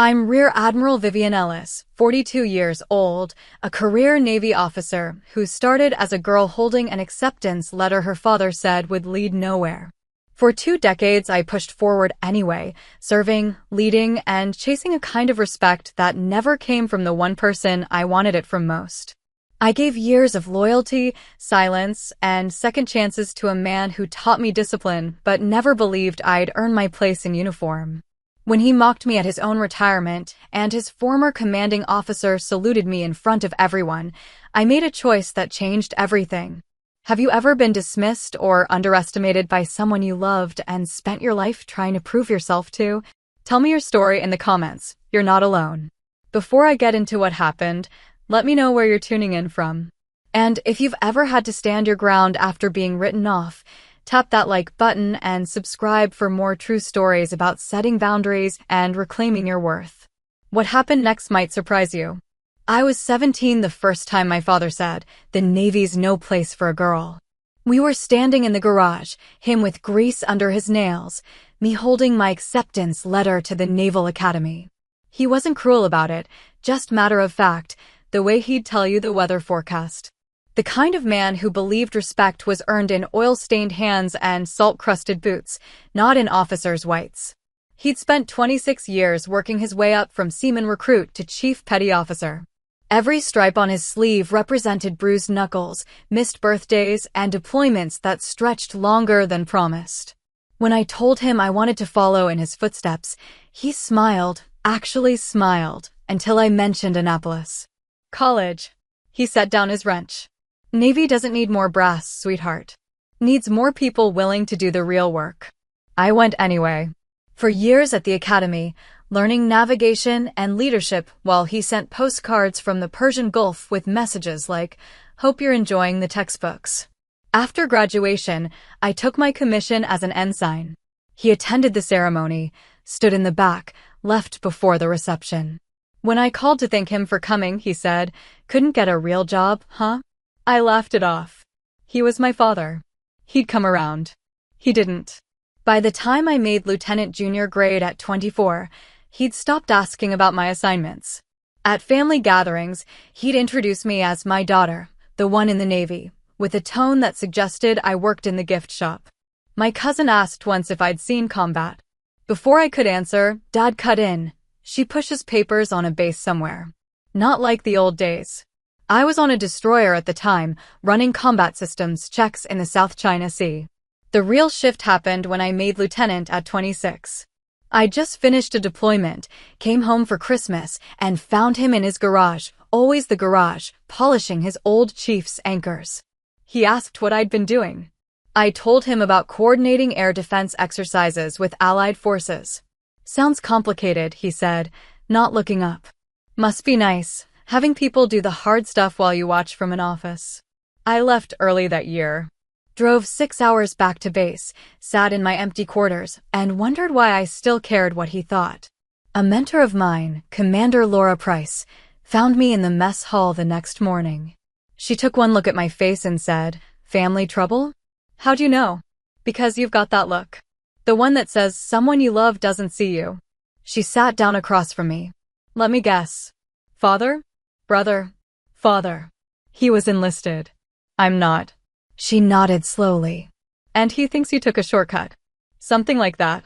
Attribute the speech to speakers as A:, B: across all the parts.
A: I'm Rear Admiral Vivian Ellis, 42 years old, a career Navy officer who started as a girl holding an acceptance letter her father said would lead nowhere. For 2 decades, I pushed forward anyway, serving, leading, and chasing a kind of respect that never came from the one person I wanted it from most. I gave years of loyalty, silence, and second chances to a man who taught me discipline but never believed I'd earn my place in uniform. When he mocked me at his own retirement and his former commanding officer saluted me in front of everyone, I made a choice that changed everything. Have you ever been dismissed or underestimated by someone you loved and spent your life trying to prove yourself to? Tell me your story in the comments. You're not alone. Before I get into what happened, let me know where you're tuning in from. And if you've ever had to stand your ground after being written off, tap that like button and subscribe for more true stories about setting boundaries and reclaiming your worth. What happened next might surprise you. I was 17 the first time my father said, "The Navy's no place for a girl." We were standing in the garage, him with grease under his nails, me holding my acceptance letter to the Naval Academy. He wasn't cruel about it, just matter of fact, the way he'd tell you the weather forecast. The kind of man who believed respect was earned in oil-stained hands and salt-crusted boots, not in officers' whites. He'd spent 26 years working his way up from seaman recruit to chief petty officer. Every stripe on his sleeve represented bruised knuckles, missed birthdays, and deployments that stretched longer than promised. When I told him I wanted to follow in his footsteps, he smiled, actually smiled, until I mentioned Annapolis. College. He set down his wrench. Navy doesn't need more brass, sweetheart. Needs more people willing to do the real work. I went anyway. For years at the academy, learning navigation and leadership while he sent postcards from the Persian Gulf with messages like, "Hope you're enjoying the textbooks." After graduation, I took my commission as an ensign. He attended the ceremony, stood in the back, left before the reception. When I called to thank him for coming, he said, "Couldn't get a real job, huh?" I laughed it off. He was my father. He'd come around. He didn't. By the time I made lieutenant junior grade at 24, he'd stopped asking about my assignments. At family gatherings, he'd introduce me as my daughter, the one in the Navy, with a tone that suggested I worked in the gift shop. My cousin asked once if I'd seen combat. Before I could answer, Dad cut in. "She pushes papers on a base somewhere." Not like the old days. I was on a destroyer at the time, running combat systems checks in the South China Sea. The real shift happened when I made lieutenant at 26. I just finished a deployment, came home for Christmas, and found him in his garage, always the garage, polishing his old chief's anchors. He asked what I'd been doing. I told him about coordinating air defense exercises with Allied forces. "Sounds complicated," he said, not looking up. "Must be nice, having people do the hard stuff while you watch from an office." I left early that year. Drove 6 hours back to base, sat in my empty quarters, and wondered why I still cared what he thought. A mentor of mine, Commander Laura Price, found me in the mess hall the next morning. She took one look at my face and said, "Family trouble?" "How'd you know?" "Because you've got that look. The one that says someone you love doesn't see you." She sat down across from me. "Let me guess. Father? Brother? Father." "He was enlisted." "I'm not." She nodded slowly. "And he thinks you took a shortcut." "Something like that."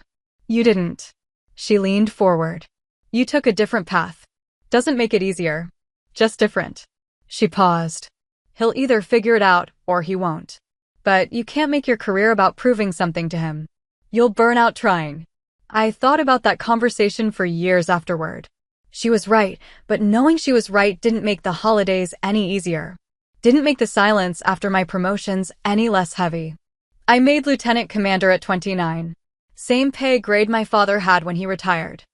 A: "You didn't." She leaned forward. "You took a different path. Doesn't make it easier. Just different." She paused. "He'll either figure it out or he won't. But you can't make your career about proving something to him. You'll burn out trying." I thought about that conversation for years afterward. She was right, but knowing she was right didn't make the holidays any easier. Didn't make the silence after my promotions any less heavy. I made lieutenant commander at 29. Same pay grade my father had when he retired.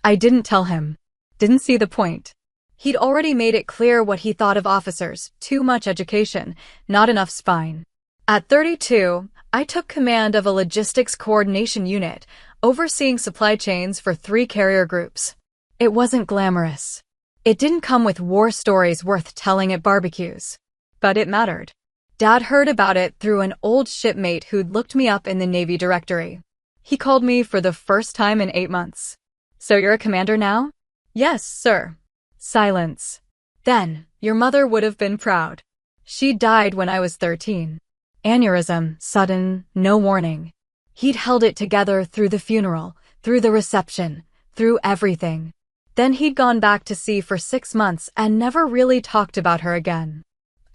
A: I didn't tell him. Didn't see the point. He'd already made it clear what he thought of officers: too much education, not enough spine. At 32, I took command of a logistics coordination unit, overseeing supply chains for 3 carrier groups. It wasn't glamorous. It didn't come with war stories worth telling at barbecues. But it mattered. Dad heard about it through an old shipmate who'd looked me up in the Navy directory. He called me for the first time in 8 months. "So you're a commander now?" Yes, sir. Silence. Then, your mother would have been proud. She died when I was 13. Aneurysm, sudden, no warning. He'd held it together through the funeral, through the reception, through everything. Then he'd gone back to sea for 6 months and never really talked about her again.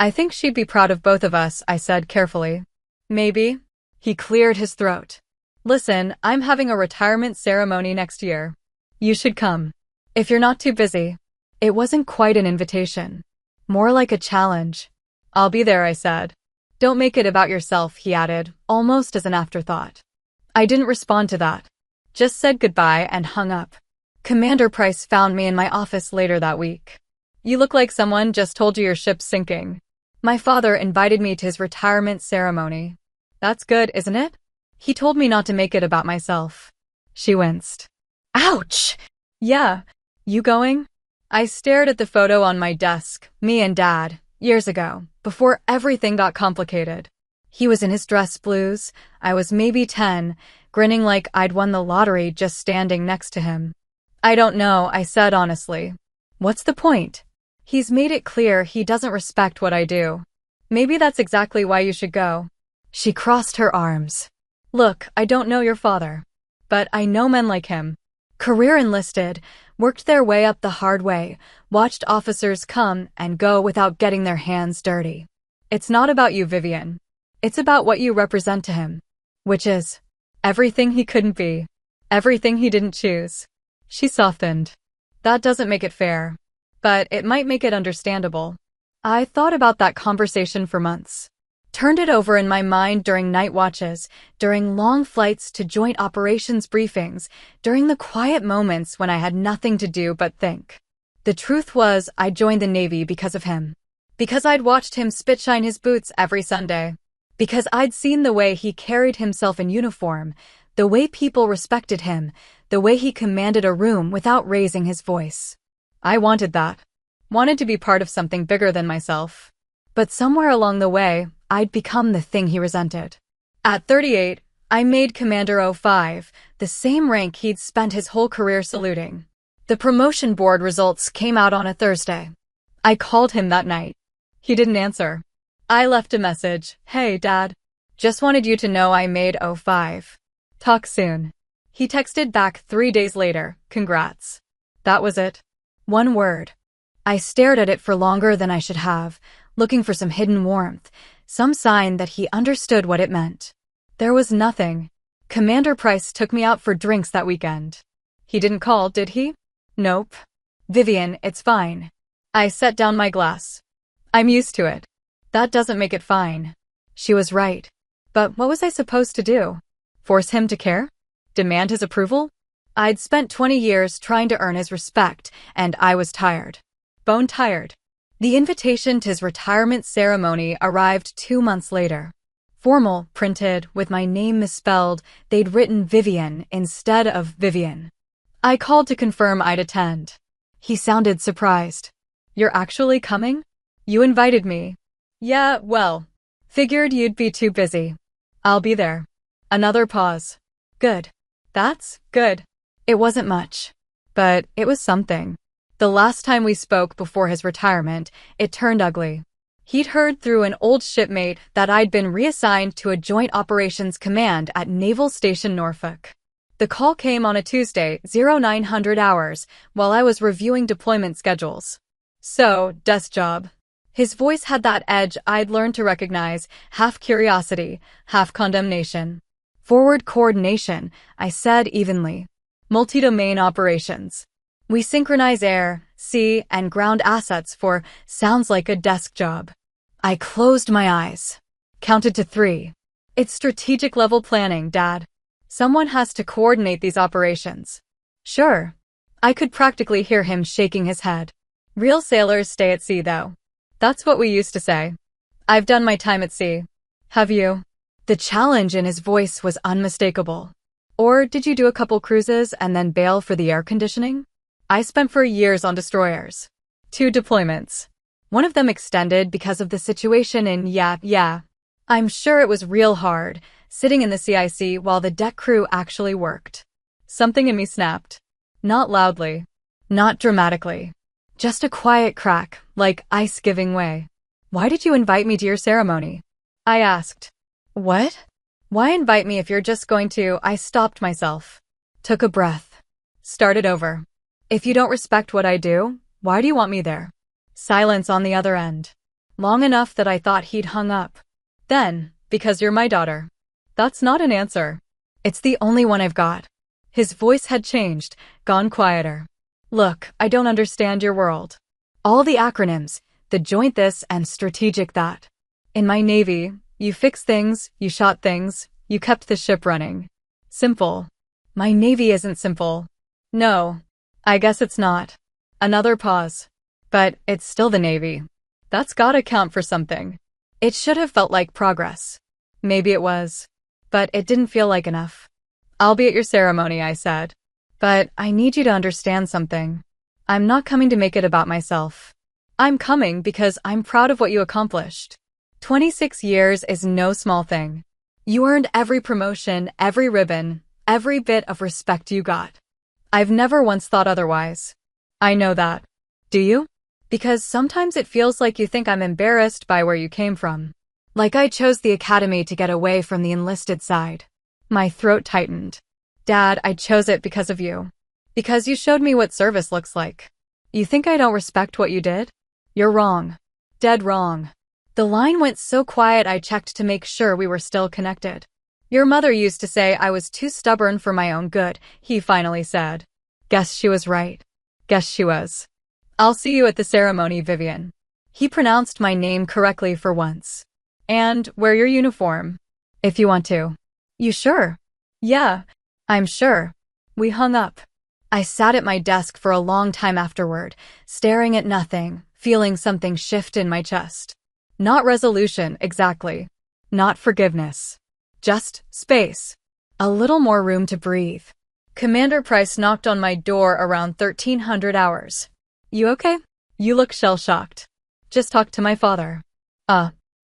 A: I think she'd be proud of both of us, I said carefully. Maybe. He cleared his throat. Listen, I'm having a retirement ceremony next year. You should come. If you're not too busy. It wasn't quite an invitation. More like a challenge. I'll be there, I said. Don't make it about yourself, he added, almost as an afterthought. I didn't respond to that. Just said goodbye and hung up. Commander Price found me in my office later that week. You look like someone just told you your ship's sinking. My father invited me to his retirement ceremony. That's good, isn't it? He told me not to make it about myself. She winced. Ouch! Yeah. You going? I stared at the photo on my desk, me and Dad, years ago, before everything got complicated. He was in his dress blues, I was maybe 10, grinning like I'd won the lottery just standing next to him. I don't know, I said honestly. What's the point? He's made it clear he doesn't respect what I do. Maybe that's exactly why you should go. She crossed her arms. Look, I don't know your father. But I know men like him. Career enlisted, worked their way up the hard way, watched officers come and go without getting their hands dirty. It's not about you, Vivian. It's about what you represent to him. Which is everything he couldn't be. Everything he didn't choose. She softened. That doesn't make it fair. But it might make it understandable. I thought about that conversation for months. Turned it over in my mind during night watches, during long flights to joint operations briefings, during the quiet moments when I had nothing to do but think. The truth was, I joined the Navy because of him. Because I'd watched him spit-shine his boots every Sunday. Because I'd seen the way he carried himself in uniform, the way people respected him, the way he commanded a room without raising his voice. I wanted that. Wanted to be part of something bigger than myself. But somewhere along the way, I'd become the thing he resented. At 38, I made Commander 05, the same rank he'd spent his whole career saluting. The promotion board results came out on a Thursday. I called him that night. He didn't answer. I left a message, "Hey, Dad. Just wanted you to know I made 05. Talk soon." He texted back 3 days later, "Congrats." That was it. One word. I stared at it for longer than I should have, looking for some hidden warmth, some sign that he understood what it meant. There was nothing. Commander Price took me out for drinks that weekend. He didn't call, did he? Nope. Vivian, it's fine. I set down my glass. I'm used to it. That doesn't make it fine. She was right. But what was I supposed to do? Force him to care? Demand his approval? I'd spent 20 years trying to earn his respect, and I was tired. Bone tired. The invitation to his retirement ceremony arrived 2 months later. Formal, printed, with my name misspelled, they'd written Vivian instead of Vivian. I called to confirm I'd attend. He sounded surprised. You're actually coming? You invited me. Yeah, well, figured you'd be too busy. I'll be there. Another pause. Good. That's good. It wasn't much. But it was something. The last time we spoke before his retirement, it turned ugly. He'd heard through an old shipmate that I'd been reassigned to a Joint Operations Command at Naval Station Norfolk. The call came on a Tuesday, 0900 hours, while I was reviewing deployment schedules. So, desk job. His voice had that edge I'd learned to recognize, half curiosity, half condemnation. Forward coordination, I said evenly. Multi-domain operations. We synchronize air, sea, and ground assets for sounds like a desk job. I closed my eyes. Counted to 3. It's strategic level planning, Dad. Someone has to coordinate these operations. Sure. I could practically hear him shaking his head. Real sailors stay at sea, though. That's what we used to say. I've done my time at sea. Have you? The challenge in his voice was unmistakable. Or did you do a couple cruises and then bail for the air conditioning? I spent 4 years on destroyers. 2 deployments. One of them extended because of the situation in yeah. I'm sure it was real hard, sitting in the CIC while the deck crew actually worked. Something in me snapped. Not loudly. Not dramatically. Just a quiet crack, like ice giving way. Why did you invite me to your ceremony? I asked. What? Why invite me if you're just going to? I stopped myself. Took a breath. Started over. If you don't respect what I do, why do you want me there? Silence on the other end. Long enough that I thought he'd hung up. Then, because you're my daughter. That's not an answer. It's the only one I've got. His voice had changed, gone quieter. Look, I don't understand your world. All the acronyms, the joint this and strategic that. In my Navy, you fixed things, you shot things, you kept the ship running. Simple. My Navy isn't simple. No, I guess it's not. Another pause. But it's still the Navy. That's gotta count for something. It should have felt like progress. Maybe it was. But it didn't feel like enough. I'll be at your ceremony, I said. But I need you to understand something. I'm not coming to make it about myself. I'm coming because I'm proud of what you accomplished. 26 years is no small thing. You earned every promotion, every ribbon, every bit of respect you got. I've never once thought otherwise. I know that. Do you? Because sometimes it feels like you think I'm embarrassed by where you came from. Like I chose the academy to get away from the enlisted side. My throat tightened. Dad, I chose it because of you. Because you showed me what service looks like. You think I don't respect what you did? You're wrong. Dead wrong. The line went so quiet I checked to make sure we were still connected. Your mother used to say I was too stubborn for my own good, he finally said. Guess she was right. Guess she was. I'll see you at the ceremony, Vivian. He pronounced my name correctly for once. And wear your uniform. If you want to. You sure? Yeah, I'm sure. We hung up. I sat at my desk for a long time afterward, staring at nothing, feeling something shift in my chest. Not resolution, exactly. Not forgiveness. Just space. A little more room to breathe. Commander Price knocked on my door around 1300 hours. You okay? You look shell-shocked. Just talked to my father.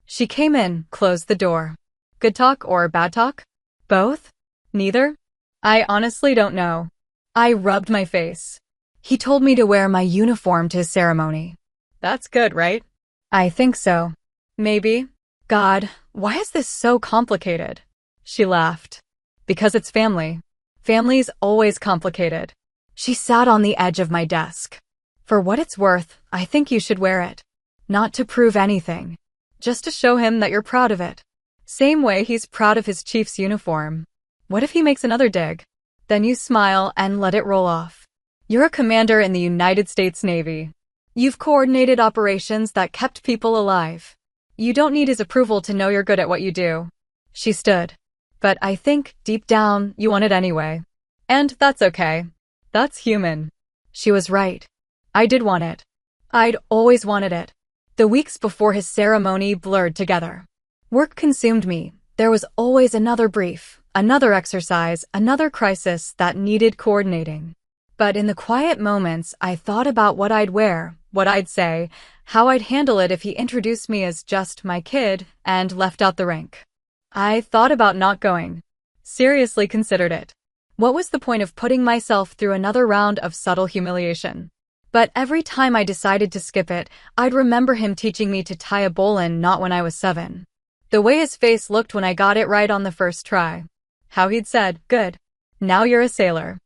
A: She came in, closed the door. Good talk or bad talk? Both? Neither? I honestly don't know. I rubbed my face. He told me to wear my uniform to his ceremony. That's good, right? I think so. Maybe. God, why is this so complicated? She laughed. Because it's family. Family's always complicated. She sat on the edge of my desk. For what it's worth, I think you should wear it. Not to prove anything. Just to show him that you're proud of it. Same way he's proud of his chief's uniform. What if he makes another dig? Then you smile and let it roll off. You're a commander in the United States Navy. You've coordinated operations that kept people alive. You don't need his approval to know you're good at what you do. She stood. But I think, deep down, you want it anyway. And that's okay. That's human. She was right. I did want it. I'd always wanted it. The weeks before his ceremony blurred together. Work consumed me. There was always another brief, another exercise, another crisis that needed coordinating. But in the quiet moments, I thought about what I'd wear, what I'd say, how I'd handle it if he introduced me as just my kid and left out the rank. I thought about not going. Seriously considered it. What was the point of putting myself through another round of subtle humiliation? But every time I decided to skip it, I'd remember him teaching me to tie a bowline knot when I was 7. The way his face looked when I got it right on the first try. How he'd said, "Good. Now you're a sailor."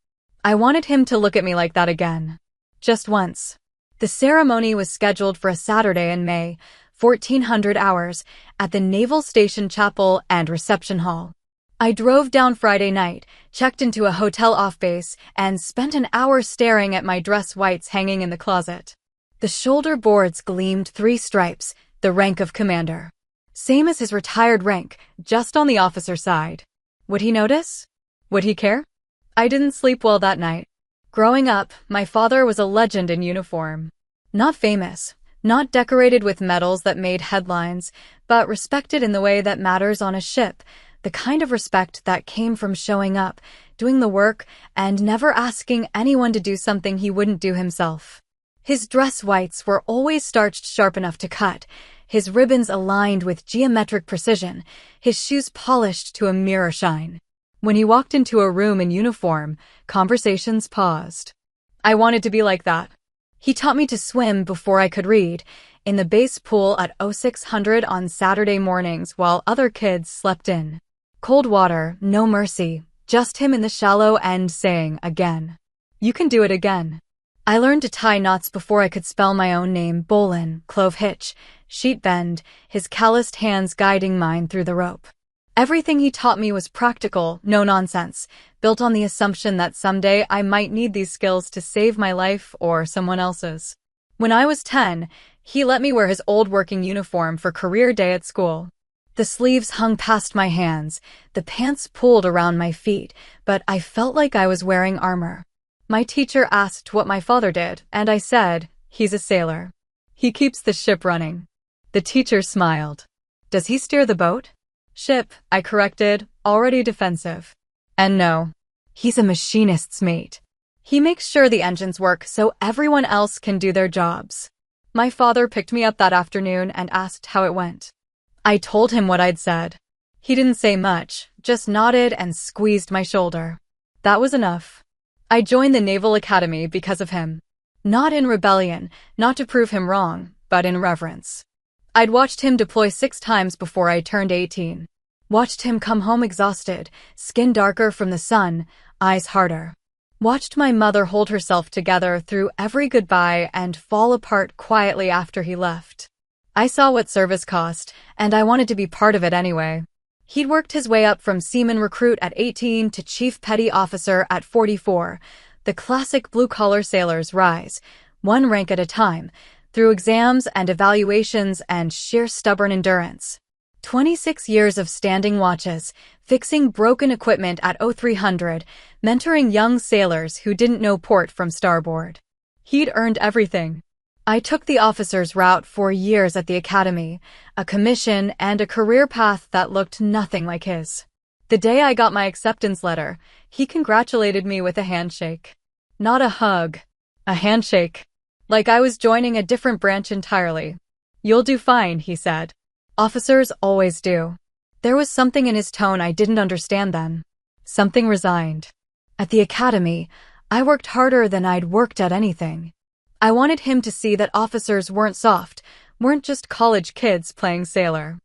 A: I wanted him to look at me like that again. Just once. The ceremony was scheduled for a Saturday in May, 1400 hours, at the Naval Station Chapel and Reception Hall. I drove down Friday night, checked into a hotel off base, and spent an hour staring at my dress whites hanging in the closet. The shoulder boards gleamed 3 stripes, the rank of commander. Same as his retired rank, just on the officer side. Would he notice? Would he care? I didn't sleep well that night. Growing up, my father was a legend in uniform. Not famous, not decorated with medals that made headlines, but respected in the way that matters on a ship, the kind of respect that came from showing up, doing the work, and never asking anyone to do something he wouldn't do himself. His dress whites were always starched sharp enough to cut, his ribbons aligned with geometric precision, his shoes polished to a mirror shine. When he walked into a room in uniform, conversations paused. I wanted to be like that. He taught me to swim before I could read, in the base pool at 0600 on Saturday mornings while other kids slept in. Cold water, no mercy, just him in the shallow end saying, again. You can do it again. I learned to tie knots before I could spell my own name, bowlin, clove hitch, sheet bend, his calloused hands guiding mine through the rope. Everything he taught me was practical, no nonsense, built on the assumption that someday I might need these skills to save my life or someone else's. When I was 10, he let me wear his old working uniform for career day at school. The sleeves hung past my hands, the pants pulled around my feet, but I felt like I was wearing armor. My teacher asked what my father did, and I said, he's a sailor. He keeps the ship running. The teacher smiled. Does he steer the boat? Ship, I corrected, already defensive. And no, he's a machinist's mate. He makes sure the engines work so everyone else can do their jobs. My father picked me up that afternoon and asked how it went. I told him what I'd said. He didn't say much, just nodded and squeezed my shoulder. That was enough. I joined the Naval Academy because of him. Not in rebellion, not to prove him wrong, but in reverence. I'd watched him deploy 6 times before I turned 18. Watched him come home exhausted, skin darker from the sun, eyes harder. Watched my mother hold herself together through every goodbye and fall apart quietly after he left. I saw what service cost, and I wanted to be part of it anyway. He'd worked his way up from seaman recruit at 18 to chief petty officer at 44, the classic blue-collar sailor's rise, one rank at a time, through exams and evaluations and sheer stubborn endurance. 26 years of standing watches, fixing broken equipment at 0300, mentoring young sailors who didn't know port from starboard. He'd earned everything. I took the officer's route for years at the academy, a commission and a career path that looked nothing like his. The day I got my acceptance letter, he congratulated me with a handshake. Not a hug, a handshake. Like I was joining a different branch entirely. You'll do fine, he said. Officers always do. There was something in his tone I didn't understand then. Something resigned. At the academy, I worked harder than I'd worked at anything. I wanted him to see that officers weren't soft, weren't just college kids playing sailor.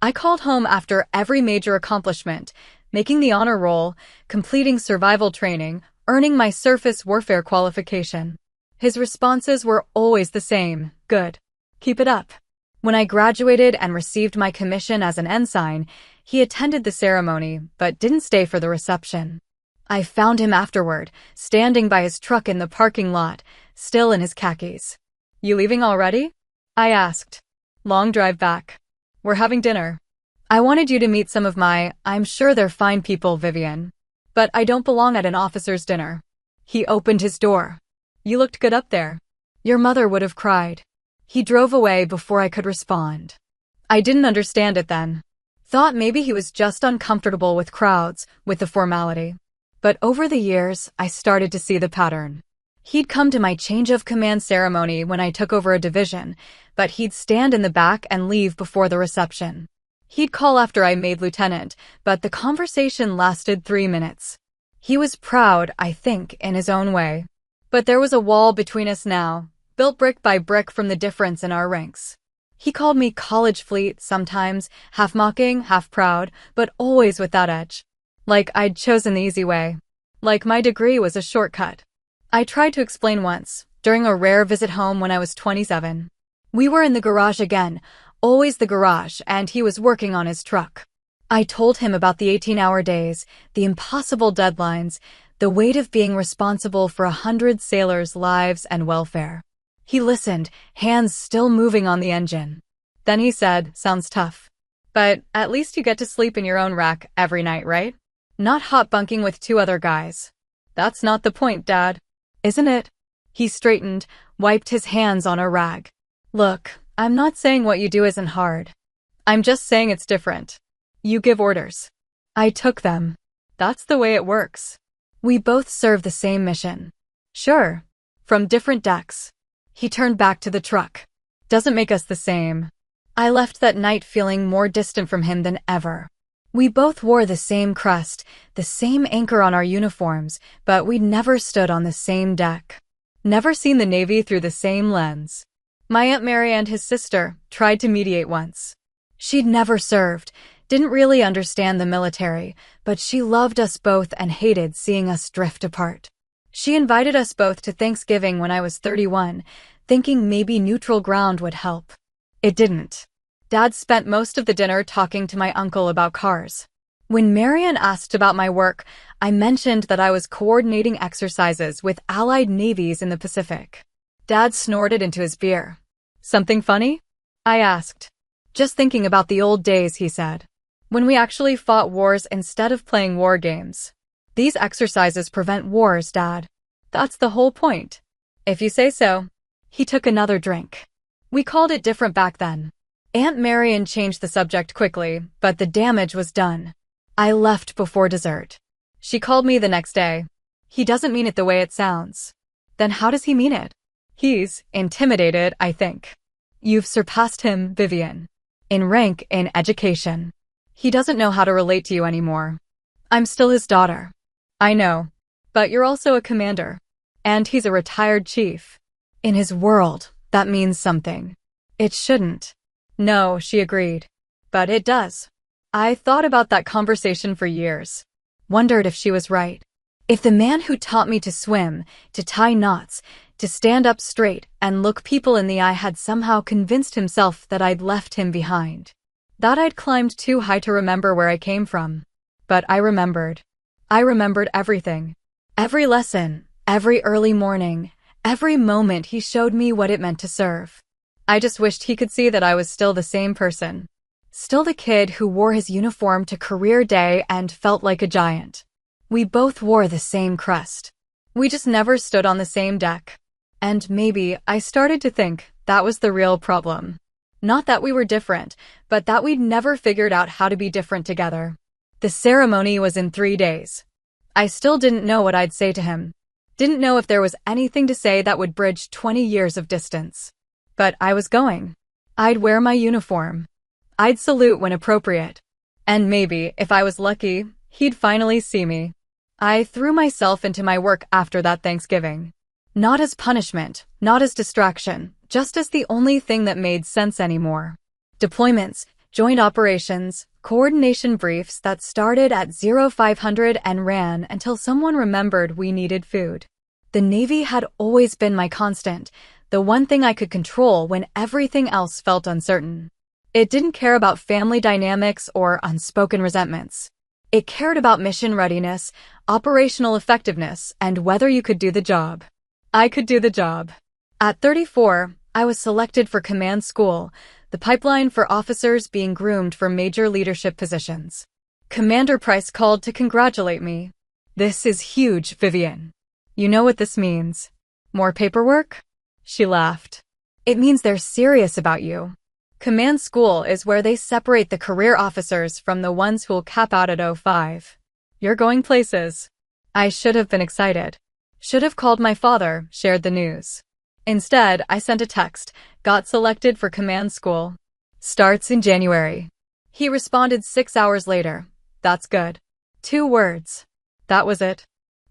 A: I called home after every major accomplishment, making the honor roll, completing survival training, earning my surface warfare qualification. His responses were always the same, good. Keep it up. When I graduated and received my commission as an ensign, he attended the ceremony, but didn't stay for the reception. I found him afterward, standing by his truck in the parking lot, still in his khakis. You leaving already? I asked. Long drive back. We're having dinner. I wanted you to meet some of I'm sure they're fine people, Vivian. But I don't belong at an officer's dinner. He opened his door. You looked good up there. Your mother would have cried. He drove away before I could respond. I didn't understand it then. Thought maybe he was just uncomfortable with crowds, with the formality. But over the years, I started to see the pattern. He'd come to my change of command ceremony when I took over a division, but he'd stand in the back and leave before the reception. He'd call after I made lieutenant, but the conversation lasted 3 minutes. He was proud, I think, in his own way. But there was a wall between us now, built brick by brick from the difference in our ranks. He called me college fleet sometimes, half mocking, half proud, but always with that edge. Like I'd chosen the easy way. Like my degree was a shortcut. I tried to explain once, during a rare visit home when I was 27. We were in the garage again, always the garage, and he was working on his truck. I told him about the 18-hour days, the impossible deadlines, the weight of being responsible for 100 sailors' lives and welfare. He listened, hands still moving on the engine. Then he said, sounds tough. But at least you get to sleep in your own rack every night, right? Not hot bunking with 2 other guys. That's not the point, Dad. Isn't it? He straightened, wiped his hands on a rag. Look, I'm not saying what you do isn't hard. I'm just saying it's different. You give orders. I took them. That's the way it works. We both serve the same mission. Sure. From different decks. He turned back to the truck. Doesn't make us the same. I left that night feeling more distant from him than ever. We both wore the same crest, the same anchor on our uniforms, but we'd never stood on the same deck. Never seen the Navy through the same lens. My Aunt Mary and his sister tried to mediate once. She'd never served, didn't really understand the military, but she loved us both and hated seeing us drift apart. She invited us both to Thanksgiving when I was 31, thinking maybe neutral ground would help. It didn't. Dad spent most of the dinner talking to my uncle about cars. When Marian asked about my work, I mentioned that I was coordinating exercises with allied navies in the Pacific. Dad snorted into his beer. Something funny? I asked. Just thinking about the old days, he said. When we actually fought wars instead of playing war games. These exercises prevent wars, Dad. That's the whole point. If you say so. He took another drink. We called it different back then. Aunt Marian changed the subject quickly, but the damage was done. I left before dessert. She called me the next day. He doesn't mean it the way it sounds. Then how does he mean it? He's intimidated, I think. You've surpassed him, Vivian. In rank, in education. He doesn't know how to relate to you anymore. I'm still his daughter. I know. But you're also a commander. And he's a retired chief. In his world, that means something. It shouldn't. No, she agreed. But it does. I thought about that conversation for years. Wondered if she was right. If the man who taught me to swim, to tie knots, to stand up straight and look people in the eye had somehow convinced himself that I'd left him behind. That I'd climbed too high to remember where I came from. But I remembered. I remembered everything. Every lesson, every early morning, every moment he showed me what it meant to serve. I just wished he could see that I was still the same person. Still the kid who wore his uniform to career day and felt like a giant. We both wore the same crest. We just never stood on the same deck. And maybe I started to think that was the real problem. Not that we were different, but that we'd never figured out how to be different together. The ceremony was in 3 days. I still didn't know what I'd say to him. Didn't know if there was anything to say that would bridge 20 years of distance. But I was going. I'd wear my uniform. I'd salute when appropriate. And maybe, if I was lucky, he'd finally see me. I threw myself into my work after that Thanksgiving. Not as punishment, not as distraction, just as the only thing that made sense anymore. Deployments, joint operations, coordination briefs that started at 0500 and ran until someone remembered we needed food. The Navy had always been my constant, the one thing I could control when everything else felt uncertain. It didn't care about family dynamics or unspoken resentments. It cared about mission readiness, operational effectiveness, and whether you could do the job. I could do the job. At 34, I was selected for command school, the pipeline for officers being groomed for major leadership positions. Commander Price called to congratulate me. This is huge, Vivian. You know what this means. More paperwork? She laughed. It means they're serious about you. Command school is where they separate the career officers from the ones who'll cap out at 05. You're going places. I should have been excited. Should have called my father, shared the news. Instead, I sent a text, got selected for command school. Starts in January. He responded 6 hours later. That's good. 2 words. That was it.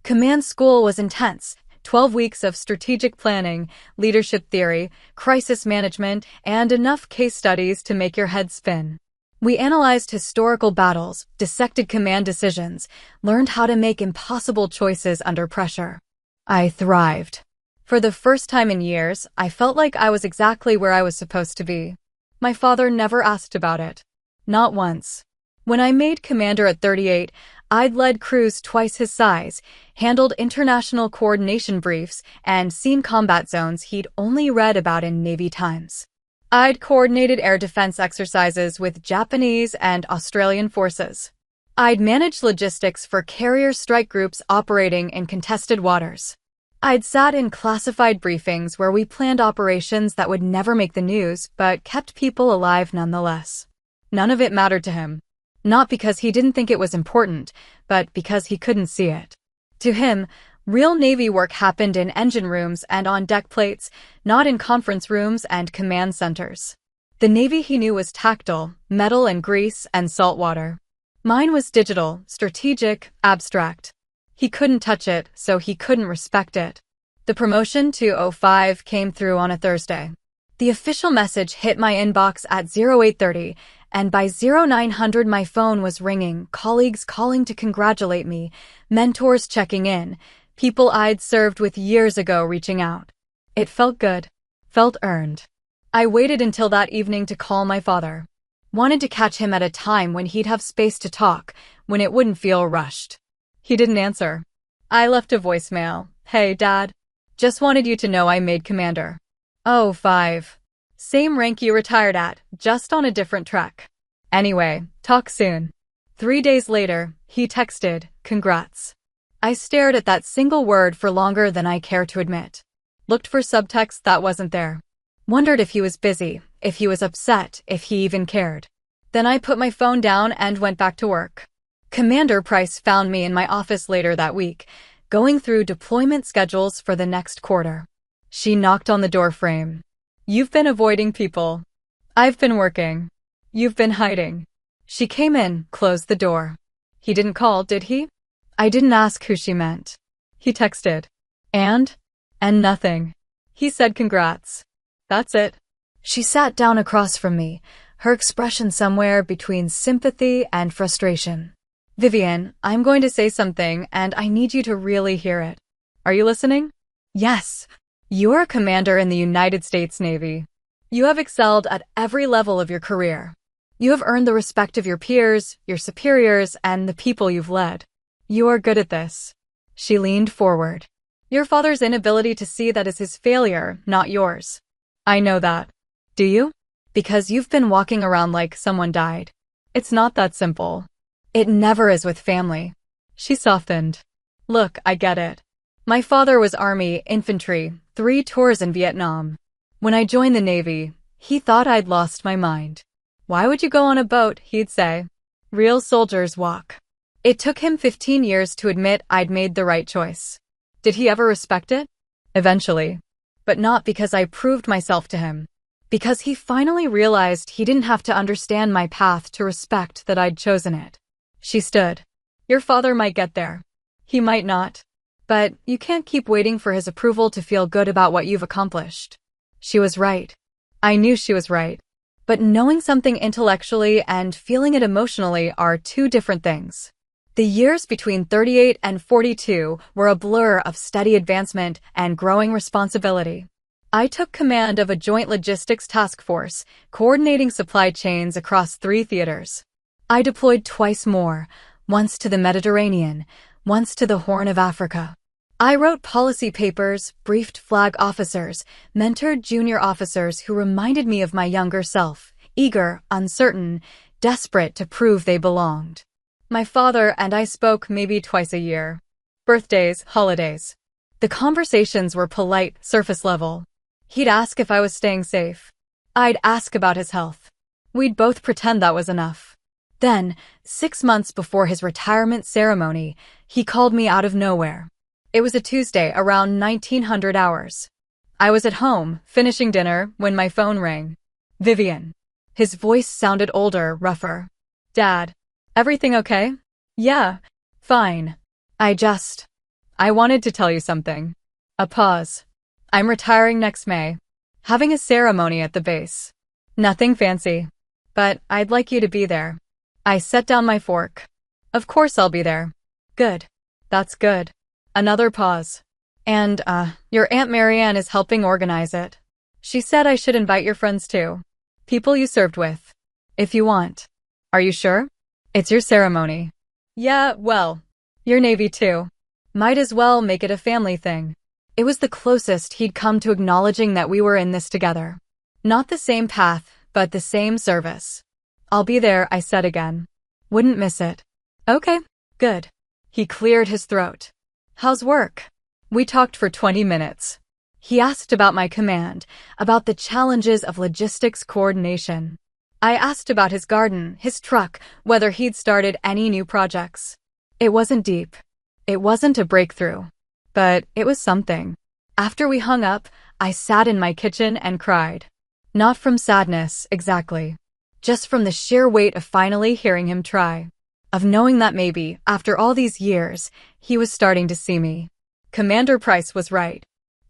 A: Command school was intense. 12 weeks of strategic planning, leadership theory, crisis management, and enough case studies to make your head spin. We analyzed historical battles, dissected command decisions, learned how to make impossible choices under pressure. I thrived. For the first time in years, I felt like I was exactly where I was supposed to be. My father never asked about it. Not once. When I made commander at 38, I'd led crews twice his size, handled international coordination briefs, and seen combat zones he'd only read about in Navy Times. I'd coordinated air defense exercises with Japanese and Australian forces. I'd managed logistics for carrier strike groups operating in contested waters. I'd sat in classified briefings where we planned operations that would never make the news but kept people alive nonetheless. None of it mattered to him. Not because he didn't think it was important, but because he couldn't see it. To him, real Navy work happened in engine rooms and on deck plates, not in conference rooms and command centers. The Navy he knew was tactile, metal and grease and salt water. Mine was digital, strategic, abstract. He couldn't touch it, so he couldn't respect it. The promotion to O5 came through on a Thursday. The official message hit my inbox at 0830, and by 0900 my phone was ringing, colleagues calling to congratulate me, mentors checking in, people I'd served with years ago reaching out. It felt good. Felt earned. I waited until that evening to call my father. Wanted to catch him at a time when he'd have space to talk, when it wouldn't feel rushed. He didn't answer. I left a voicemail. Hey, Dad. Just wanted you to know I made commander. Oh, 5. Same rank you retired at, just on a different track. Anyway, talk soon. 3 days later, he texted, congrats. I stared at that single word for longer than I care to admit. Looked for subtext that wasn't there. Wondered if he was busy, if he was upset, if he even cared. Then I put my phone down and went back to work. Commander Price found me in my office later that week, going through deployment schedules for the next quarter. She knocked on the door frame. You've been avoiding people. I've been working. You've been hiding. She came in, closed the door. He didn't call, did he? I didn't ask who she meant. He texted. And nothing. He said congrats. That's it. She sat down across from me, her expression somewhere between sympathy and frustration. Vivian, I'm going to say something, and I need you to really hear it. Are you listening? Yes. You're a commander in the United States Navy. You have excelled at every level of your career. You have earned the respect of your peers, your superiors, and the people you've led. You are good at this. She leaned forward. Your father's inability to see that is his failure, not yours. I know that. Do you? Because you've been walking around like someone died. It's not that simple. It never is with family. She softened. Look, I get it. My father was Army, infantry, 3 tours in Vietnam. When I joined the Navy, he thought I'd lost my mind. Why would you go on a boat, he'd say. Real soldiers walk. It took him 15 years to admit I'd made the right choice. Did he ever respect it? Eventually. But not because I proved myself to him. Because he finally realized he didn't have to understand my path to respect that I'd chosen it. She stood. Your father might get there. He might not. But you can't keep waiting for his approval to feel good about what you've accomplished. She was right. I knew she was right. But knowing something intellectually and feeling it emotionally are 2 different things. The years between 38 and 42 were a blur of steady advancement and growing responsibility. I took command of a joint logistics task force, coordinating supply chains across 3 theaters. I deployed twice more, once to the Mediterranean, once to the Horn of Africa. I wrote policy papers, briefed flag officers, mentored junior officers who reminded me of my younger self, eager, uncertain, desperate to prove they belonged. My father and I spoke maybe twice a year. Birthdays, holidays. The conversations were polite, surface level. He'd ask if I was staying safe. I'd ask about his health. We'd both pretend that was enough. Then, 6 months before his retirement ceremony, he called me out of nowhere. It was a Tuesday around 1900 hours. I was at home, finishing dinner, when my phone rang. Vivian. His voice sounded older, rougher. Dad. Everything okay? Yeah. Fine. I wanted to tell you something. A pause. I'm retiring next May. Having a ceremony at the base. Nothing fancy. But I'd like you to be there. I set down my fork. Of course I'll be there. Good. That's good. Another pause. And, your Aunt Marianne is helping organize it. She said I should invite your friends too. People you served with. If you want. Are you sure? It's your ceremony. Yeah, well, you're Navy too. Might as well make it a family thing. It was the closest he'd come to acknowledging that we were in this together. Not the same path, but the same service. I'll be there, I said again. Wouldn't miss it. Okay, good. He cleared his throat. How's work? We talked for 20 minutes. He asked about my command, about the challenges of logistics coordination. I asked about his garden, his truck, whether he'd started any new projects. It wasn't deep. It wasn't a breakthrough. But it was something. After we hung up, I sat in my kitchen and cried. Not from sadness, exactly. Just from the sheer weight of finally hearing him try. Of knowing that maybe, after all these years, he was starting to see me. Commander Price was right.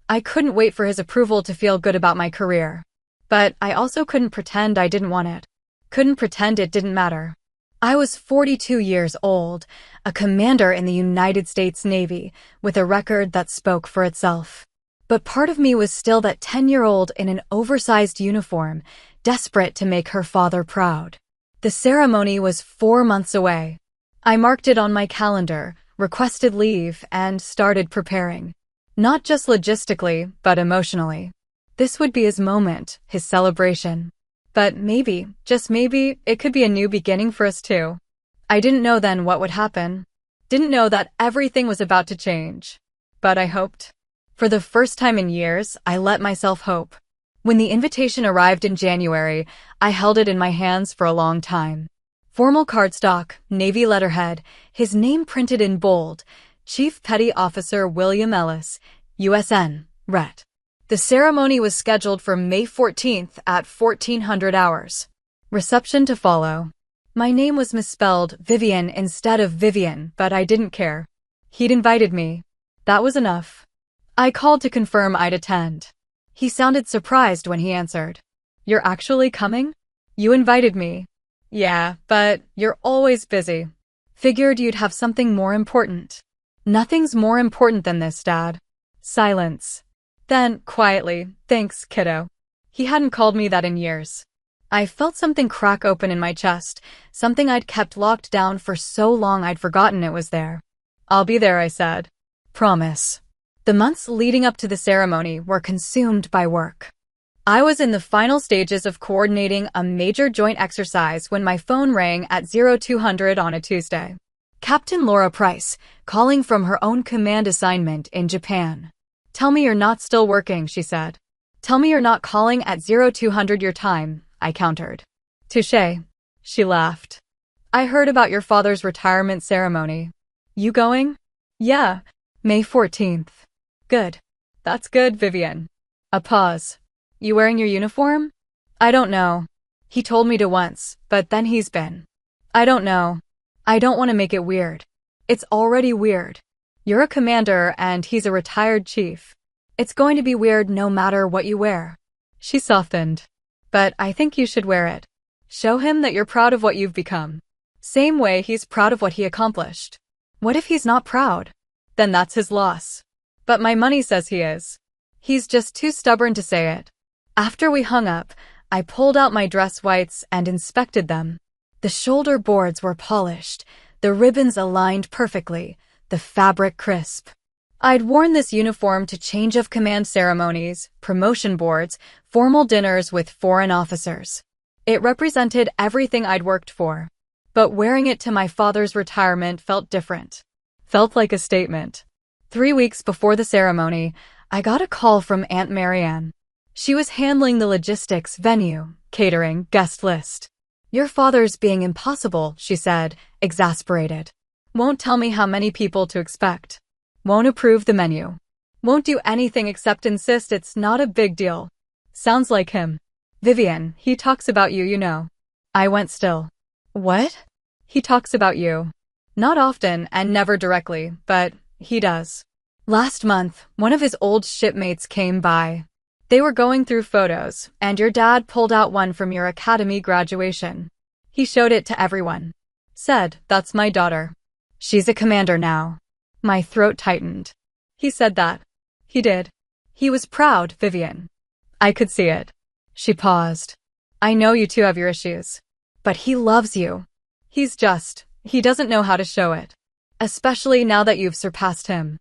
A: I couldn't wait for his approval to feel good about my career. But I also couldn't pretend I didn't want it. Couldn't pretend it didn't matter. I was 42 years old, a commander in the United States Navy, with a record that spoke for itself. But part of me was still that 10-year-old in an oversized uniform, desperate to make her father proud. The ceremony was 4 months away. I marked it on my calendar, requested leave, and started preparing. Not just logistically, but emotionally. This would be his moment, his celebration. But maybe, just maybe, it could be a new beginning for us too. I didn't know then what would happen. Didn't know that everything was about to change. But I hoped. For the first time in years, I let myself hope. When the invitation arrived in January, I held it in my hands for a long time. Formal cardstock, Navy letterhead, his name printed in bold, Chief Petty Officer William Ellis, USN, Ret. The ceremony was scheduled for May 14th at 1400 hours. Reception to follow. My name was misspelled Vivian instead of Vivian, but I didn't care. He'd invited me. That was enough. I called to confirm I'd attend. He sounded surprised when he answered. You're actually coming? You invited me. Yeah, but you're always busy. Figured you'd have something more important. Nothing's more important than this, Dad. Silence. Then, quietly, thanks, kiddo. He hadn't called me that in years. I felt something crack open in my chest, something I'd kept locked down for so long I'd forgotten it was there. I'll be there, I said. Promise. The months leading up to the ceremony were consumed by work. I was in the final stages of coordinating a major joint exercise when my phone rang at 0200 on a Tuesday. Captain Laura Price, calling from her own command assignment in Japan. Tell me you're not still working, she said. Tell me you're not calling at 0200 your time, I countered. Touché. She laughed. I heard about your father's retirement ceremony. You going? Yeah. May 14th. Good. That's good, Vivian. A pause. You wearing your uniform? I don't know. He told me to once, but then he's been. I don't know. I don't want to make it weird. It's already weird. You're a commander and he's a retired chief. It's going to be weird no matter what you wear. She softened. But I think you should wear it. Show him that you're proud of what you've become. Same way he's proud of what he accomplished. What if he's not proud? Then that's his loss. But my money says he is. He's just too stubborn to say it. After we hung up, I pulled out my dress whites and inspected them. The shoulder boards were polished, the ribbons aligned perfectly, the fabric crisp. I'd worn this uniform to change of command ceremonies, promotion boards, formal dinners with foreign officers. It represented everything I'd worked for. But wearing it to my father's retirement felt different. Felt like a statement. 3 weeks before the ceremony, I got a call from Aunt Marianne. She was handling the logistics, venue, catering, guest list. Your father's being impossible, she said, exasperated. Won't tell me how many people to expect. Won't approve the menu. Won't do anything except insist it's not a big deal. Sounds like him. Vivian, he talks about you, you know. I went still. What? He talks about you. Not often and never directly, but he does. Last month, one of his old shipmates came by. They were going through photos, and your dad pulled out one from your academy graduation. He showed it to everyone. Said, that's my daughter. She's a commander now. My throat tightened. He said that. He did. He was proud, Vivian. I could see it. She paused. I know you two have your issues. But he loves you. He doesn't know how to show it. Especially now that you've surpassed him.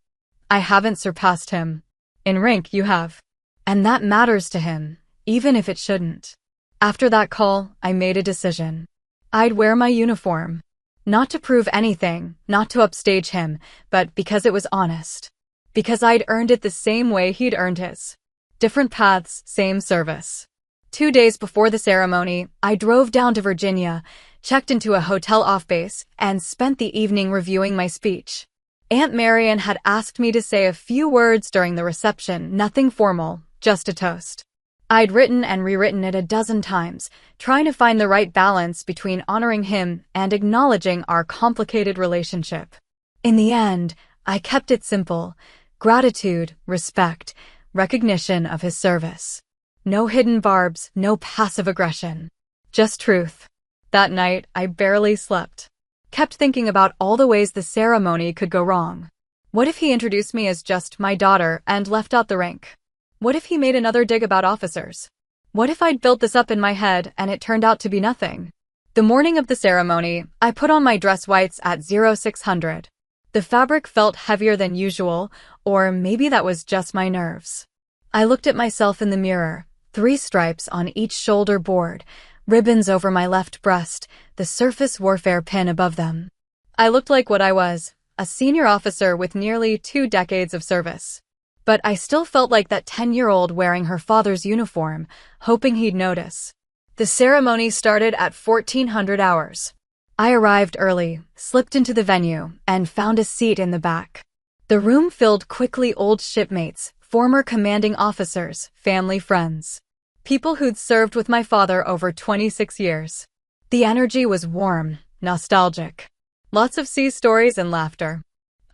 A: I haven't surpassed him. In rank, you have. And that matters to him, even if it shouldn't. After that call, I made a decision. I'd wear my uniform. Not to prove anything, not to upstage him, but because it was honest. Because I'd earned it the same way he'd earned his. Different paths, same service. 2 days before the ceremony, I drove down to Virginia, checked into a hotel off base, and spent the evening reviewing my speech. Aunt Marian had asked me to say a few words during the reception, nothing formal, just a toast. I'd written and rewritten it a dozen times, trying to find the right balance between honoring him and acknowledging our complicated relationship. In the end, I kept it simple. Gratitude, respect, recognition of his service. No hidden barbs, no passive aggression. Just truth. That night, I barely slept. Kept thinking about all the ways the ceremony could go wrong. What if he introduced me as just my daughter and left out the rank? What if he made another dig about officers? What if I'd built this up in my head and it turned out to be nothing? The morning of the ceremony, I put on my dress whites at 0600. The fabric felt heavier than usual, or maybe that was just my nerves. I looked at myself in the mirror, 3 stripes on each shoulder board, ribbons over my left breast, the surface warfare pin above them. I looked like what I was, a senior officer with nearly 2 decades of service. But I still felt like that 10-year-old wearing her father's uniform, hoping he'd notice. The ceremony started at 1400 hours. I arrived early, slipped into the venue, and found a seat in the back. The room filled quickly: old shipmates, former commanding officers, family friends. People who'd served with my father over 26 years. The energy was warm, nostalgic. Lots of sea stories and laughter.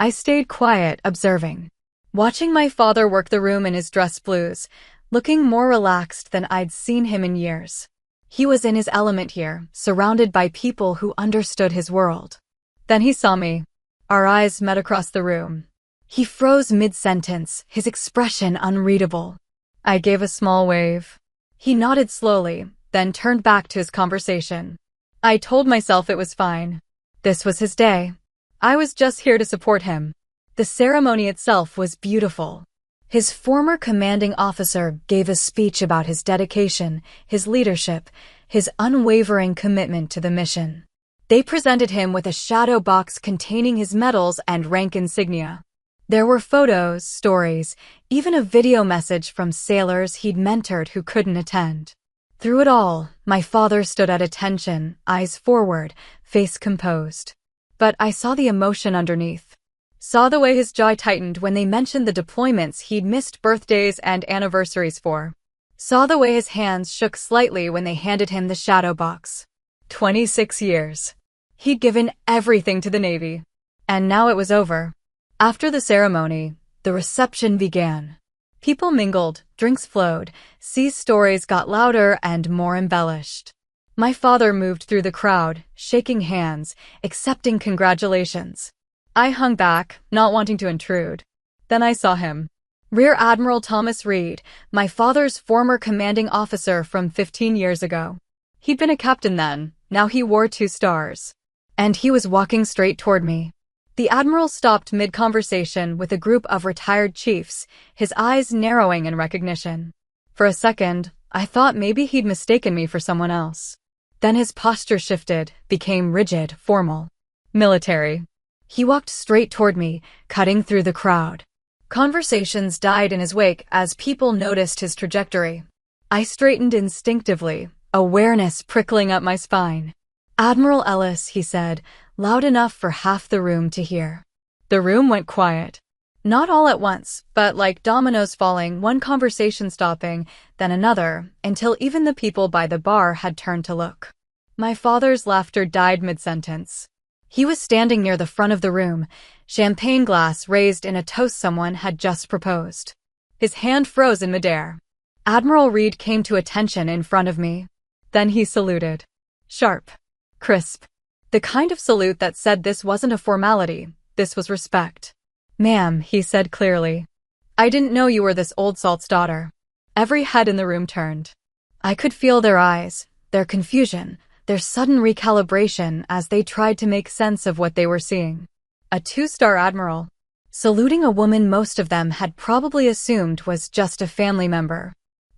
A: I stayed quiet, observing. Watching my father work the room in his dress blues, looking more relaxed than I'd seen him in years. He was in his element here, surrounded by people who understood his world. Then he saw me. Our eyes met across the room. He froze mid-sentence, his expression unreadable. I gave a small wave. He nodded slowly, then turned back to his conversation. I told myself it was fine. This was his day. I was just here to support him. The ceremony itself was beautiful. His former commanding officer gave a speech about his dedication, his leadership, his unwavering commitment to the mission. They presented him with a shadow box containing his medals and rank insignia. There were photos, stories, even a video message from sailors he'd mentored who couldn't attend. Through it all, my father stood at attention, eyes forward, face composed. But I saw the emotion underneath. Saw the way his jaw tightened when they mentioned the deployments he'd missed birthdays and anniversaries for. Saw the way his hands shook slightly when they handed him the shadow box. 26 years. He'd given everything to the Navy. And now it was over. After the ceremony, the reception began. People mingled, drinks flowed, sea stories got louder and more embellished. My father moved through the crowd, shaking hands, accepting congratulations. I hung back, not wanting to intrude. Then I saw him. Rear Admiral Thomas Reed, my father's former commanding officer from 15 years ago. He'd been a captain then, now he wore 2 stars. And he was walking straight toward me. The Admiral stopped mid-conversation with a group of retired chiefs, his eyes narrowing in recognition. For a second, I thought maybe he'd mistaken me for someone else. Then his posture shifted, became rigid, formal. Military. He walked straight toward me, cutting through the crowd. Conversations died in his wake as people noticed his trajectory. I straightened instinctively, awareness prickling up my spine. "Admiral Ellis," he said, loud enough for half the room to hear. The room went quiet. Not all at once, but like dominoes falling, one conversation stopping, then another, until even the people by the bar had turned to look. My father's laughter died mid-sentence. He was standing near the front of the room, champagne glass raised in a toast someone had just proposed. His hand froze in midair. Admiral Reed came to attention in front of me. Then he saluted. Sharp. Crisp. The kind of salute that said this wasn't a formality, this was respect. "Ma'am," he said clearly. "I didn't know you were this old salt's daughter." Every head in the room turned. I could feel their eyes, their confusion, their sudden recalibration as they tried to make sense of what they were seeing. A 2-star admiral. Saluting a woman most of them had probably assumed was just a family member.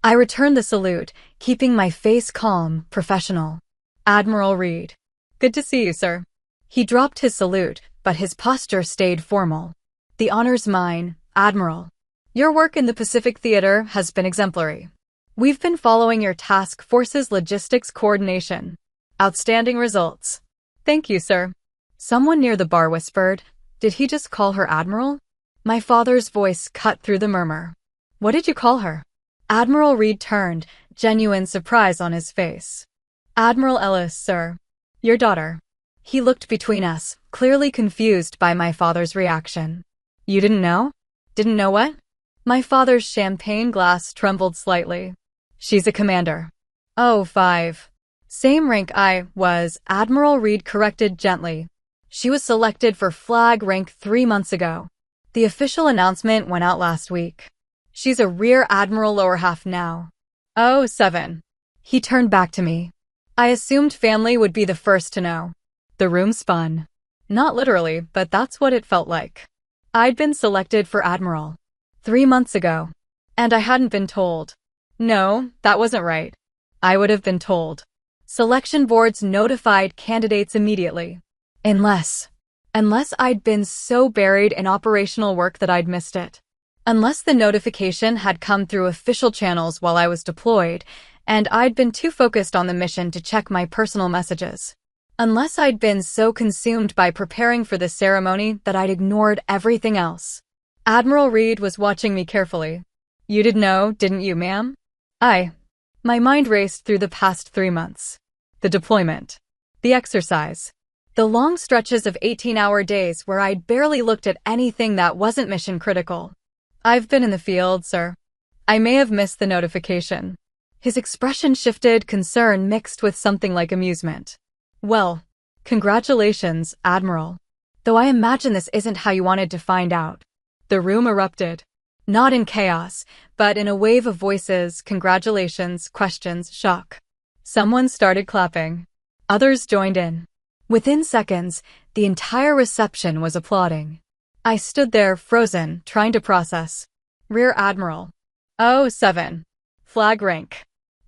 A: I returned the salute, keeping my face calm, professional. "Admiral Reed." "Good to see you, sir." He dropped his salute, but his posture stayed formal. "The honor's mine, Admiral. Your work in the Pacific Theater has been exemplary. We've been following your task force's logistics coordination. Outstanding results." "Thank you, sir." Someone near the bar whispered, "Did he just call her Admiral?" My father's voice cut through the murmur. "What did you call her?" Admiral Reed turned, genuine surprise on his face. "Admiral Ellis, sir. Your daughter." He looked between us, clearly confused by my father's reaction. "You didn't know?" "Didn't know what?" My father's champagne glass trembled slightly. She's a commander. Oh, 5. Same rank I was, Admiral Reed corrected gently. She was selected for flag rank 3 months ago. The official announcement went out last week. She's a rear admiral lower half now. Oh, 7. He turned back to me. I assumed family would be the first to know. The room spun. Not literally, but that's what it felt like. I'd been selected for admiral 3 months ago. And I hadn't been told. No, that wasn't right. I would have been told. Selection boards notified candidates immediately. Unless I'd been so buried in operational work that I'd missed it. Unless the notification had come through official channels while I was deployed, and I'd been too focused on the mission to check my personal messages. Unless I'd been so consumed by preparing for the ceremony that I'd ignored everything else. Admiral Reed was watching me carefully. You did know, didn't you, ma'am? My mind raced through the past 3 months. The deployment. The exercise. The long stretches of 18-hour days where I'd barely looked at anything that wasn't mission critical. I've been in the field, sir. I may have missed the notification. His expression shifted, concern mixed with something like amusement. Well, congratulations, Admiral. Though I imagine this isn't how you wanted to find out. The room erupted. Not in chaos, but in a wave of voices, congratulations, questions, shock. Someone started clapping. Others joined in. Within seconds, the entire reception was applauding. I stood there, frozen, trying to process. Rear Admiral. Oh, 7. Flag rank.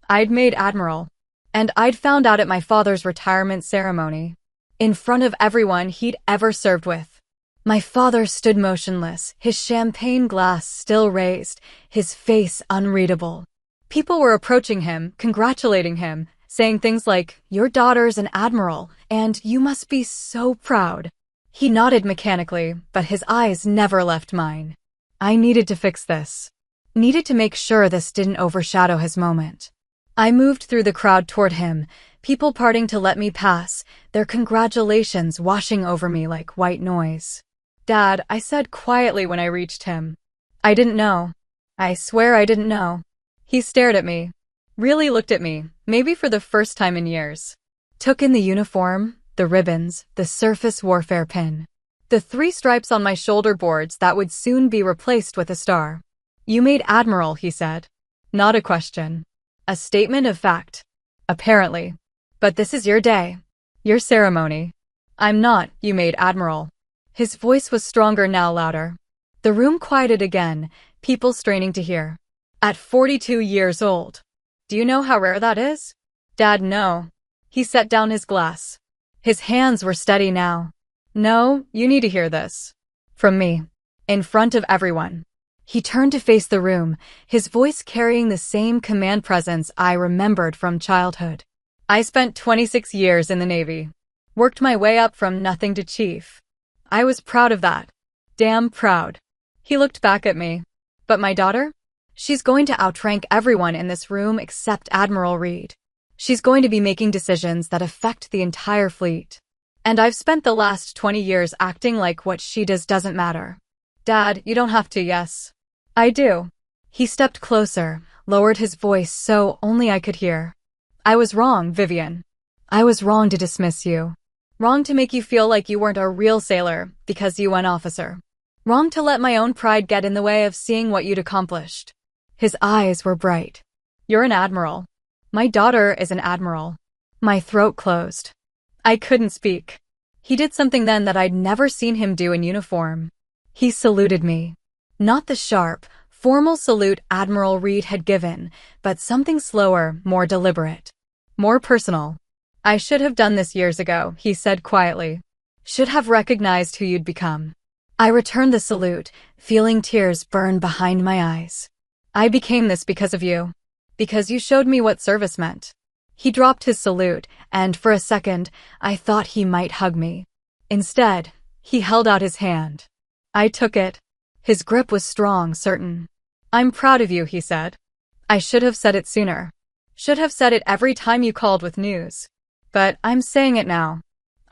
A: I'd made Admiral. And I'd found out at my father's retirement ceremony. In front of everyone he'd ever served with. My father stood motionless, his champagne glass still raised, his face unreadable. People were approaching him, congratulating him, saying things like, "Your daughter's an admiral, and you must be so proud." He nodded mechanically, but his eyes never left mine. I needed to fix this. Needed to make sure this didn't overshadow his moment. I moved through the crowd toward him, people parting to let me pass, their congratulations washing over me like white noise. "Dad," I said quietly when I reached him. "I didn't know. I swear I didn't know." He stared at me. Really looked at me, maybe for the first time in years. Took in the uniform, the ribbons, the surface warfare pin. The 3 stripes on my shoulder boards that would soon be replaced with a star. "You made Admiral," he said. Not a question. A statement of fact. Apparently. "But this is your day. Your ceremony." "I'm not, you made Admiral." His voice was stronger now, louder. The room quieted again, people straining to hear. At 42 years old. Do you know how rare that is? Dad, no. He set down his glass. His hands were steady now. No, you need to hear this. From me. In front of everyone. He turned to face the room, his voice carrying the same command presence I remembered from childhood. I spent 26 years in the Navy. Worked my way up from nothing to chief. I was proud of that. Damn proud. He looked back at me. But my daughter? She's going to outrank everyone in this room except Admiral Reed. She's going to be making decisions that affect the entire fleet. And I've spent the last 20 years acting like what she does doesn't matter. Dad, you don't have to, yes. I do. He stepped closer, lowered his voice so only I could hear. I was wrong, Vivian. I was wrong to dismiss you. Wrong to make you feel like you weren't a real sailor because you went officer. Wrong to let my own pride get in the way of seeing what you'd accomplished. His eyes were bright. You're an admiral. My daughter is an admiral. My throat closed. I couldn't speak. He did something then that I'd never seen him do in uniform. He saluted me. Not the sharp, formal salute Admiral Reed had given, but something slower, more deliberate. More personal. I should have done this years ago, he said quietly. Should have recognized who you'd become. I returned the salute, feeling tears burn behind my eyes. I became this because of you. Because you showed me what service meant. He dropped his salute, and for a second, I thought he might hug me. Instead, he held out his hand. I took it. His grip was strong, certain. I'm proud of you, he said. I should have said it sooner. Should have said it every time you called with news. But I'm saying it now.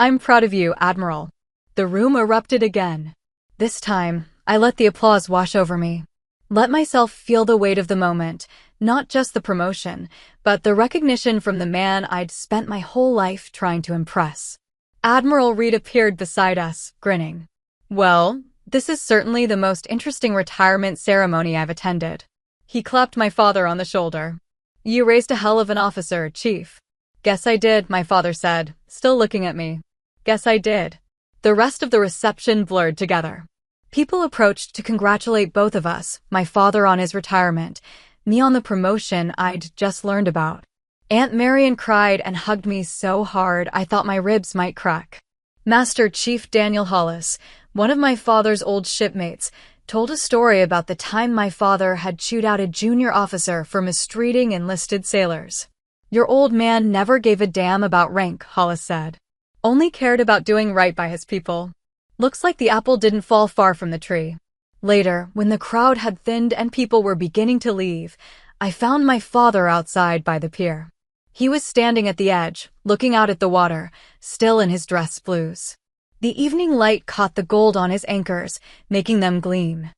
A: I'm proud of you, Admiral. The room erupted again. This time, I let the applause wash over me. Let myself feel the weight of the moment, not just the promotion, but the recognition from the man I'd spent my whole life trying to impress. Admiral Reed appeared beside us, grinning. Well, this is certainly the most interesting retirement ceremony I've attended. He clapped my father on the shoulder. You raised a hell of an officer, Chief. Guess I did, my father said, still looking at me. Guess I did. The rest of the reception blurred together. People approached to congratulate both of us, my father on his retirement, me on the promotion I'd just learned about. Aunt Marion cried and hugged me so hard I thought my ribs might crack. Master Chief Daniel Hollis, one of my father's old shipmates, told a story about the time my father had chewed out a junior officer for mistreating enlisted sailors. Your old man never gave a damn about rank, Hollis said. Only cared about doing right by his people. Looks like the apple didn't fall far from the tree. Later, when the crowd had thinned and people were beginning to leave, I found my father outside by the pier. He was standing at the edge, looking out at the water, still in his dress blues. The evening light caught the gold on his anchors, making them gleam.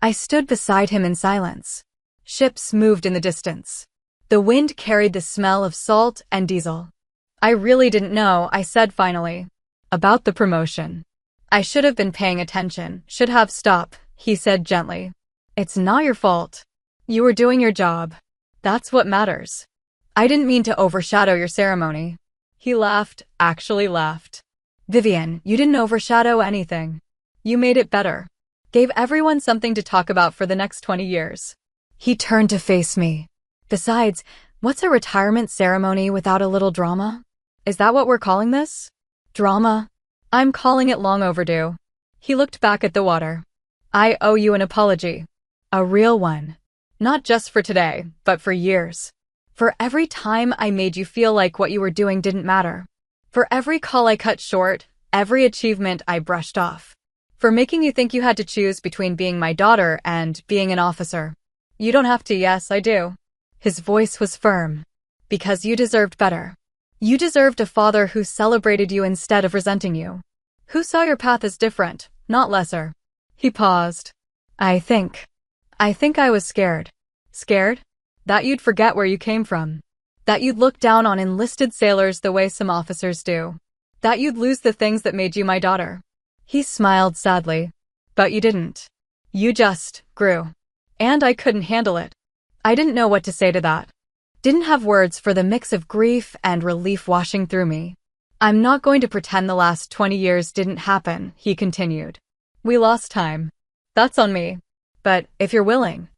A: I stood beside him in silence. Ships moved in the distance. The wind carried the smell of salt and diesel. I really didn't know, I said finally. About the promotion. I should have been paying attention, should have stopped, he said gently. It's not your fault. You were doing your job. That's what matters. I didn't mean to overshadow your ceremony. He laughed, actually laughed. Vivian, you didn't overshadow anything. You made it better. Gave everyone something to talk about for the next 20 years. He turned to face me. Besides, what's a retirement ceremony without a little drama? Is that what we're calling this? Drama? I'm calling it long overdue. He looked back at the water. I owe you an apology. A real one. Not just for today, but for years. For every time I made you feel like what you were doing didn't matter. For every call I cut short, every achievement I brushed off. For making you think you had to choose between being my daughter and being an officer. You don't have to, yes, I do. His voice was firm. Because you deserved better. You deserved a father who celebrated you instead of resenting you. Who saw your path as different, not lesser. He paused. I think I was scared. Scared? That you'd forget where you came from. That you'd look down on enlisted sailors the way some officers do. That you'd lose the things that made you my daughter. He smiled sadly. But you didn't. You just grew. And I couldn't handle it. I didn't know what to say to that. Didn't have words for the mix of grief and relief washing through me. I'm not going to pretend the last 20 years didn't happen, he continued. We lost time. That's on me. But if you're willing,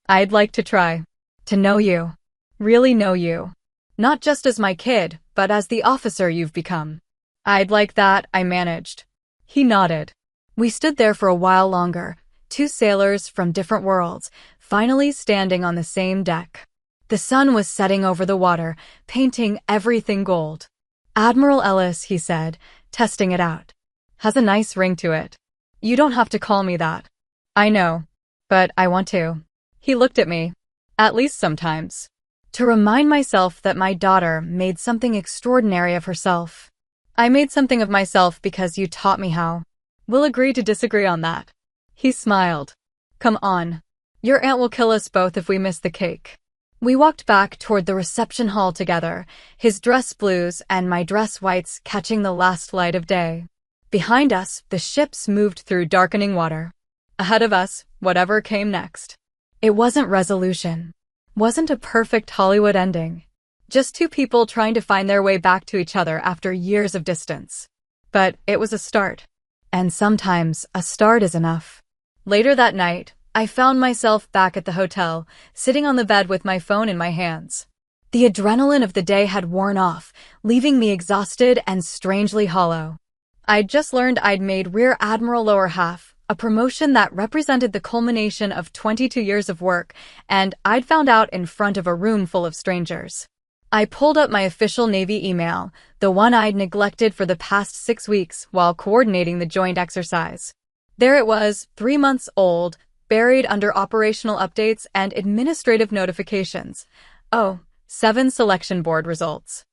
A: I'd like to try. To know you. Really know you. Not just as my kid, but as the officer you've become. I'd like that, I managed. He nodded. We stood there for a while longer, two sailors from different worlds, finally standing on the same deck. The sun was setting over the water, painting everything gold. Admiral Ellis, he said, testing it out. Has a nice ring to it. You don't have to call me that. I know. But I want to. He looked at me. At least sometimes. To remind myself that my daughter made something extraordinary of herself. I made something of myself because you taught me how. We'll agree to disagree on that. He smiled. Come on. Your aunt will kill us both if we miss the cake. We walked back toward the reception hall together, his dress blues and my dress whites catching the last light of day. Behind us, the ships moved through darkening water. Ahead of us, whatever came next. It wasn't resolution. Wasn't a perfect Hollywood ending. Just two people trying to find their way back to each other after years of distance. But it was a start. And sometimes, a start is enough. Later that night, I found myself back at the hotel, sitting on the bed with my phone in my hands. The adrenaline of the day had worn off, leaving me exhausted and strangely hollow. I'd just learned I'd made Rear Admiral lower half, a promotion that represented the culmination of 22 years of work, and I'd found out in front of a room full of strangers. I pulled up my official Navy email, the one I'd neglected for the past 6 weeks while coordinating the joint exercise. There it was, 3 months old, buried under operational updates and administrative notifications. Oh, 7 selection board results.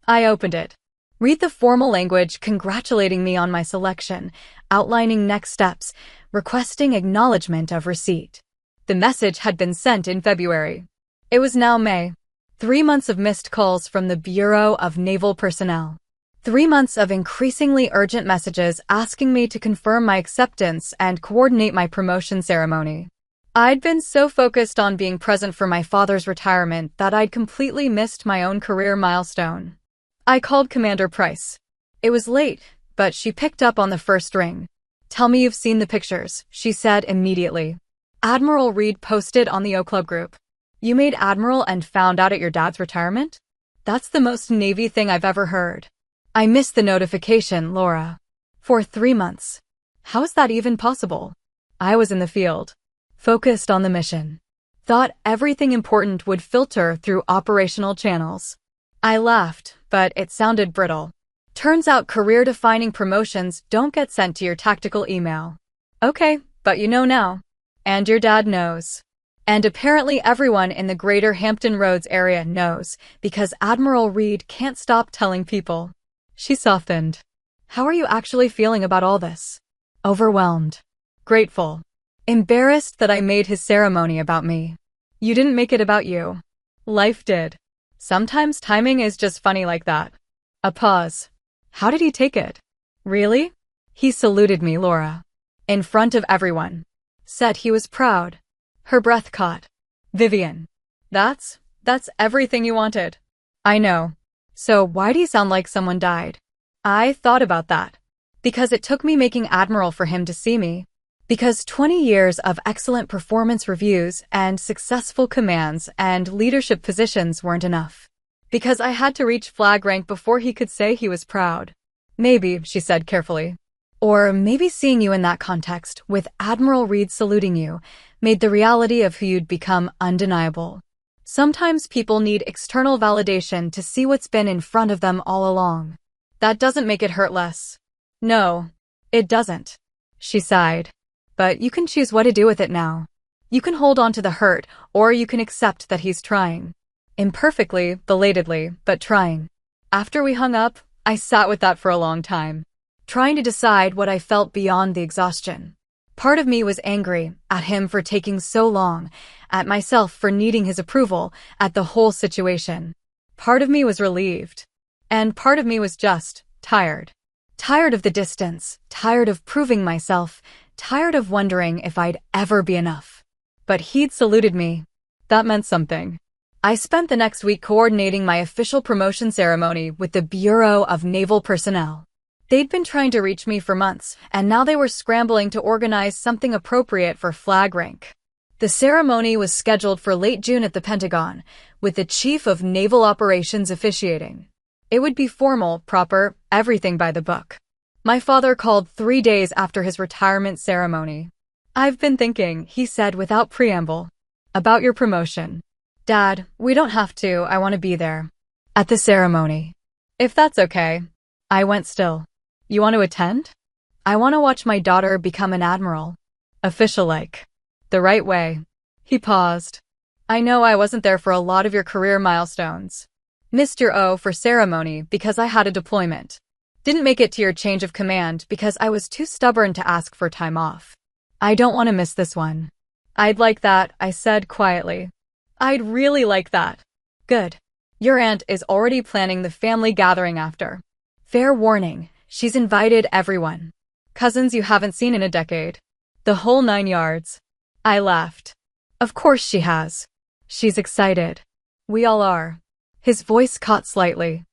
A: I opened it. Read the formal language congratulating me on my selection, outlining next steps, requesting acknowledgement of receipt. The message had been sent in February. It was now May. 3 months of missed calls from the Bureau of Naval Personnel. 3 months of increasingly urgent messages asking me to confirm my acceptance and coordinate my promotion ceremony. I'd been so focused on being present for my father's retirement that I'd completely missed my own career milestone. I called Commander Price. It was late, but she picked up on the first ring. "Tell me you've seen the pictures," she said immediately. Admiral Reed posted on the O Club group. "You made Admiral and found out at your dad's retirement? That's the most Navy thing I've ever heard." "I missed the notification, Laura. For 3 months. How is that even possible?" I was in the field. Focused on the mission. Thought everything important would filter through operational channels. I laughed, but it sounded brittle. Turns out career-defining promotions don't get sent to your tactical email. Okay, but you know now. And your dad knows. And apparently everyone in the greater Hampton Roads area knows, because Admiral Reed can't stop telling people. She softened. "How are you actually feeling about all this?" "Overwhelmed. Grateful. Embarrassed that I made his ceremony about me." "You didn't make it about you. Life did. Sometimes timing is just funny like that." A pause. "How did he take it?" "Really?" "He saluted me, Laura. In front of everyone. Said he was proud." Her breath caught. "Vivian. That's everything you wanted." "I know. So why do you sound like someone died?" I thought about that. Because it took me making Admiral for him to see me. Because 20 years of excellent performance reviews and successful commands and leadership positions weren't enough. Because I had to reach flag rank before he could say he was proud. "Maybe," she said carefully. "Or maybe seeing you in that context, with Admiral Reed saluting you, made the reality of who you'd become undeniable. Sometimes people need external validation to see what's been in front of them all along. That doesn't make it hurt less." "No, it doesn't," she sighed. "But you can choose what to do with it now. You can hold on to the hurt, or you can accept that he's trying. Imperfectly, belatedly, but trying." After we hung up, I sat with that for a long time, trying to decide what I felt beyond the exhaustion. Part of me was angry at him for taking so long, at myself for needing his approval, at the whole situation. Part of me was relieved. And part of me was just tired. Tired of the distance, tired of proving myself, tired of wondering if I'd ever be enough. But he'd saluted me. That meant something. I spent the next week coordinating my official promotion ceremony with the Bureau of Naval Personnel. They'd been trying to reach me for months, and now they were scrambling to organize something appropriate for flag rank. The ceremony was scheduled for late June at the Pentagon, with the Chief of Naval Operations officiating. It would be formal, proper, everything by the book. My father called 3 days after his retirement ceremony. "I've been thinking," he said without preamble, "about your promotion." "Dad, we don't have to, I want to be there." "At the ceremony." "If that's okay." I went still. "You want to attend?" "I want to watch my daughter become an admiral. Official-like. The right way." He paused. "I know I wasn't there for a lot of your career milestones. Missed your O for ceremony because I had a deployment. Didn't make it to your change of command because I was too stubborn to ask for time off. I don't want to miss this one." "I'd like that," I said quietly. "I'd really like that." "Good. Your aunt is already planning the family gathering after. Fair warning, she's invited everyone. Cousins you haven't seen in a decade. The whole 9 yards." I laughed. "Of course she has. She's excited. We all are." His voice caught slightly.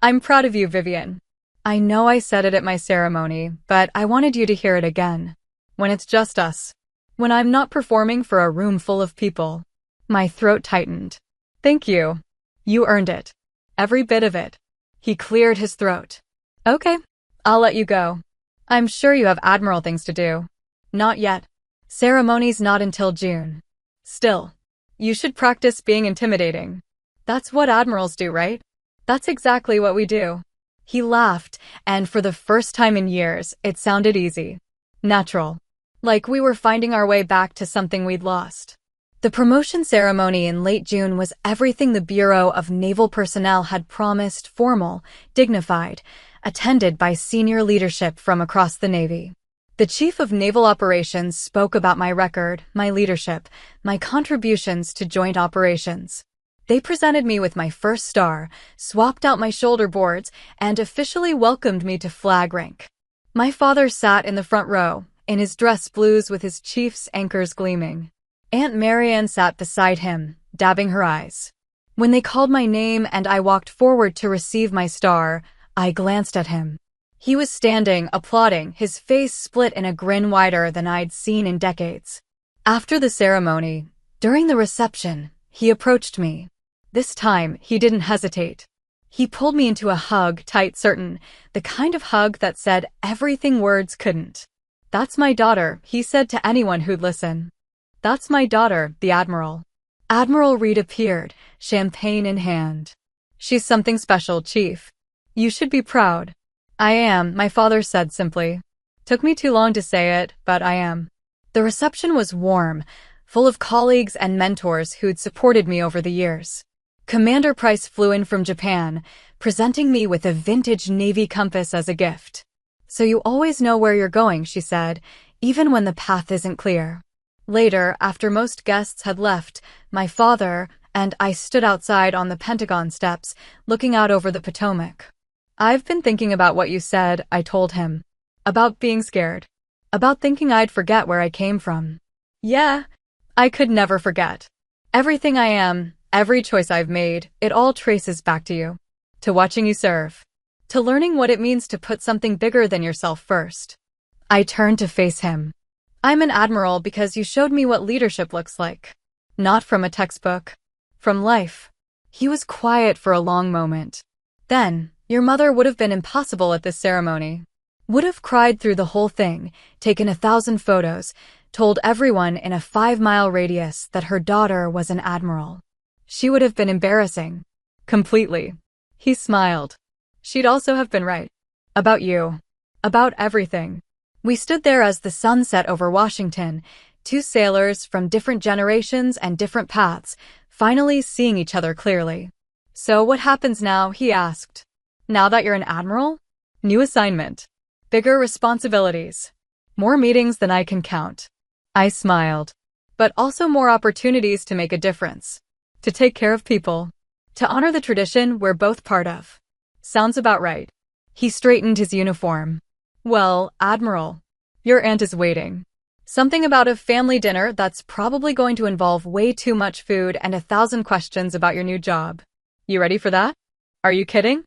A: "I'm proud of you, Vivian. I know I said it at my ceremony, but I wanted you to hear it again. When it's just us. When I'm not performing for a room full of people." My throat tightened. "Thank you. You earned it. Every bit of it." He cleared his throat. "Okay, I'll let you go. I'm sure you have admiral things to do." "Not yet. Ceremony's not until June." "Still, you should practice being intimidating. That's what admirals do, right?" "That's exactly what we do." He laughed, and for the first time in years, it sounded easy. Natural. Like we were finding our way back to something we'd lost. The promotion ceremony in late June was everything the Bureau of Naval Personnel had promised: formal, dignified, attended by senior leadership from across the Navy. The Chief of Naval Operations spoke about my record, my leadership, my contributions to joint operations. They presented me with my first star, swapped out my shoulder boards, and officially welcomed me to flag rank. My father sat in the front row, in his dress blues with his chief's anchors gleaming. Aunt Marianne sat beside him, dabbing her eyes. When they called my name and I walked forward to receive my star, I glanced at him. He was standing, applauding, his face split in a grin wider than I'd seen in decades. After the ceremony, during the reception, he approached me. This time, he didn't hesitate. He pulled me into a hug, tight, certain, the kind of hug that said everything words couldn't. "That's my daughter," he said to anyone who'd listen. "That's my daughter, the Admiral." Admiral Reed appeared, champagne in hand. "She's something special, Chief. You should be proud." "I am," my father said simply. Took me too long to say it, but I am. The reception was warm, full of colleagues and mentors who'd supported me over the years. Commander Price flew in from Japan, presenting me with a vintage Navy compass as a gift. "So you always know where you're going," she said, "even when the path isn't clear." Later, after most guests had left, my father and I stood outside on the Pentagon steps, looking out over the Potomac. "I've been thinking about what you said," I told him. "About being scared. About thinking I'd forget where I came from." "Yeah, I could never forget. Everything I am, every choice I've made, it all traces back to you. To watching you serve. To learning what it means to put something bigger than yourself first." I turned to face him. "I'm an admiral because you showed me what leadership looks like. Not from a textbook. From life." He was quiet for a long moment. "Then, your mother would have been impossible at this ceremony. Would have cried through the whole thing, taken 1,000 photos, told everyone in a 5-mile radius that her daughter was an admiral. She would have been embarrassing. Completely." He smiled. "She'd also have been right. About you. About everything." We stood there as the sun set over Washington, two sailors from different generations and different paths, finally seeing each other clearly. "So what happens now?" he asked. "Now that you're an admiral? New assignment. Bigger responsibilities. More meetings than I can count." I smiled. "But also more opportunities to make a difference. To take care of people. To honor the tradition we're both part of." "Sounds about right." He straightened his uniform. "Well, Admiral, your aunt is waiting. Something about a family dinner that's probably going to involve way too much food and 1,000 questions about your new job. You ready for that? Are you kidding?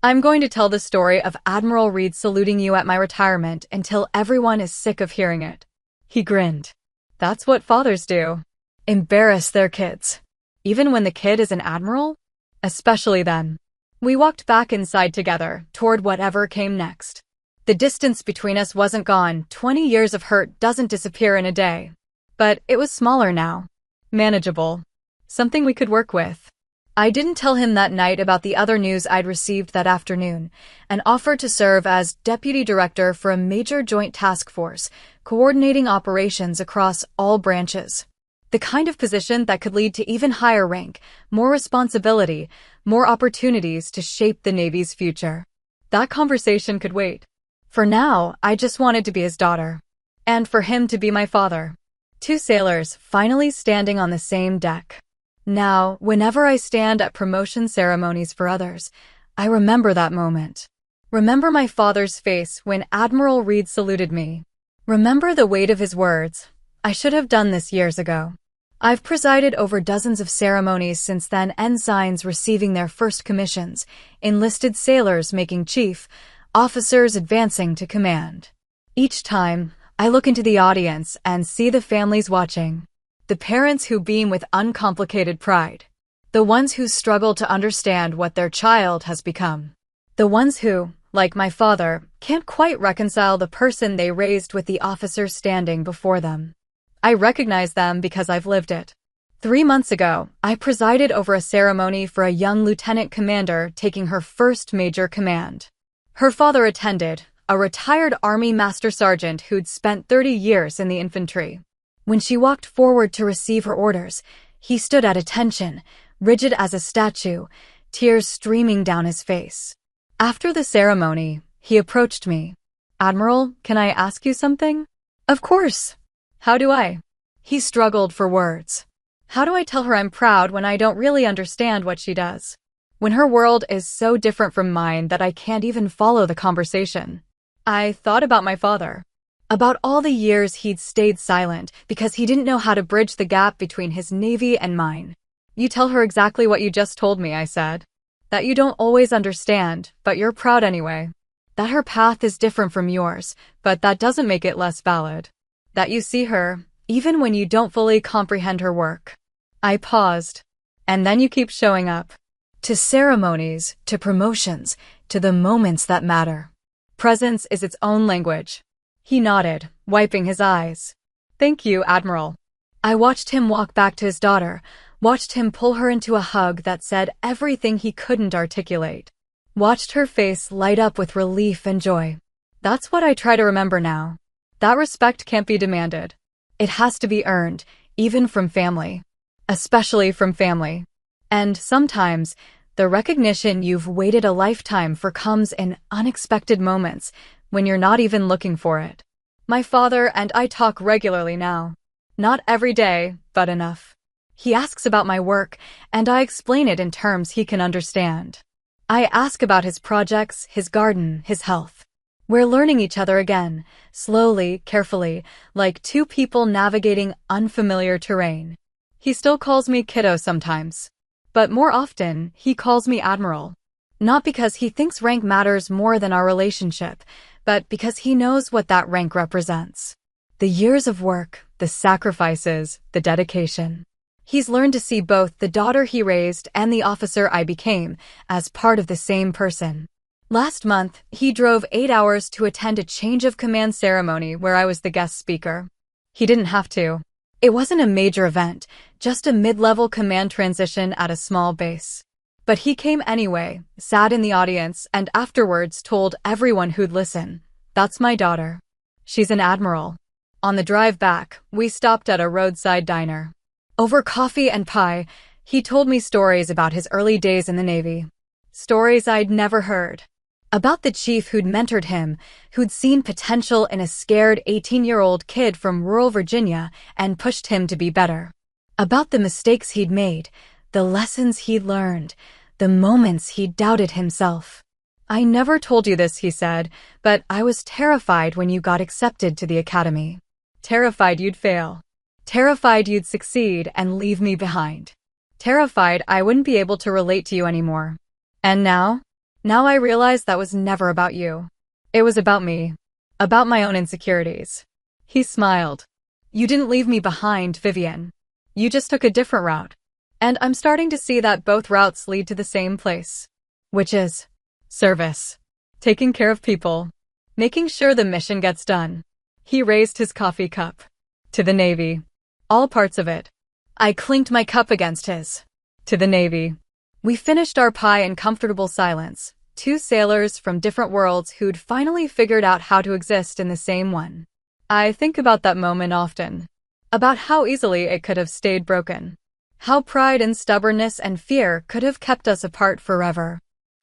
A: I'm going to tell the story of Admiral Reed saluting you at my retirement until everyone is sick of hearing it." He grinned. "That's what fathers do. Embarrass their kids. Even when the kid is an admiral? Especially then." We walked back inside together, toward whatever came next. The distance between us wasn't gone. 20 years of hurt doesn't disappear in a day. But it was smaller now. Manageable. Something we could work with. I didn't tell him that night about the other news I'd received that afternoon, an offer to serve as deputy director for a major joint task force, coordinating operations across all branches. The kind of position that could lead to even higher rank, more responsibility, more opportunities to shape the Navy's future. That conversation could wait. For now, I just wanted to be his daughter. And for him to be my father. Two sailors finally standing on the same deck. Now, whenever I stand at promotion ceremonies for others, I remember that moment. Remember my father's face when Admiral Reed saluted me. Remember the weight of his words. I should have done this years ago. I've presided over dozens of ceremonies since then, ensigns receiving their first commissions, enlisted sailors making chief, officers advancing to command. Each time, I look into the audience and see the families watching. The parents who beam with uncomplicated pride. The ones who struggle to understand what their child has become. The ones who, like my father, can't quite reconcile the person they raised with the officer standing before them. I recognize them because I've lived it. 3 months ago, I presided over a ceremony for a young lieutenant commander taking her first major command. Her father attended, a retired Army Master Sergeant who'd spent 30 years in the infantry. When she walked forward to receive her orders, he stood at attention, rigid as a statue, tears streaming down his face. After the ceremony, he approached me. Admiral, can I ask you something? Of course. How do I? He struggled for words. How do I tell her I'm proud when I don't really understand what she does? When her world is so different from mine that I can't even follow the conversation. I thought about my father. About all the years he'd stayed silent because he didn't know how to bridge the gap between his Navy and mine. You tell her exactly what you just told me, I said. That you don't always understand, but you're proud anyway. That her path is different from yours, but that doesn't make it less valid. That you see her, even when you don't fully comprehend her work. I paused. And then you keep showing up. To ceremonies, to promotions, to the moments that matter. Presence is its own language. He nodded, wiping his eyes. Thank you, Admiral. I watched him walk back to his daughter, watched him pull her into a hug that said everything he couldn't articulate. Watched her face light up with relief and joy. That's what I try to remember now. That respect can't be demanded. It has to be earned, even from family. Especially from family. And sometimes, the recognition you've waited a lifetime for comes in unexpected moments when you're not even looking for it. My father and I talk regularly now. Not every day, but enough. He asks about my work, and I explain it in terms he can understand. I ask about his projects, his garden, his health. We're learning each other again, slowly, carefully, like two people navigating unfamiliar terrain. He still calls me kiddo sometimes. But more often, he calls me Admiral. Not because he thinks rank matters more than our relationship, but because he knows what that rank represents. The years of work, the sacrifices, the dedication. He's learned to see both the daughter he raised and the officer I became as part of the same person. Last month, he drove 8 hours to attend a change of command ceremony where I was the guest speaker. He didn't have to. It wasn't a major event, just a mid-level command transition at a small base. But he came anyway, sat in the audience, and afterwards told everyone who'd listen. That's my daughter. She's an admiral. On the drive back, we stopped at a roadside diner. Over coffee and pie, he told me stories about his early days in the Navy. Stories I'd never heard. About the chief who'd mentored him, who'd seen potential in a scared 18-year-old kid from rural Virginia and pushed him to be better. About the mistakes he'd made, the lessons he'd learned, the moments he'd doubted himself. I never told you this, he said, but I was terrified when you got accepted to the academy. Terrified you'd fail. Terrified you'd succeed and leave me behind. Terrified I wouldn't be able to relate to you anymore. And now? Now I realize that was never about you. It was about me. About my own insecurities. He smiled. You didn't leave me behind, Vivian. You just took a different route. And I'm starting to see that both routes lead to the same place. Which is service. Taking care of people. Making sure the mission gets done. He raised his coffee cup. To the Navy. All parts of it. I clinked my cup against his. To the Navy. We finished our pie in comfortable silence, two sailors from different worlds who'd finally figured out how to exist in the same one. I think about that moment often. About how easily it could have stayed broken. How pride and stubbornness and fear could have kept us apart forever.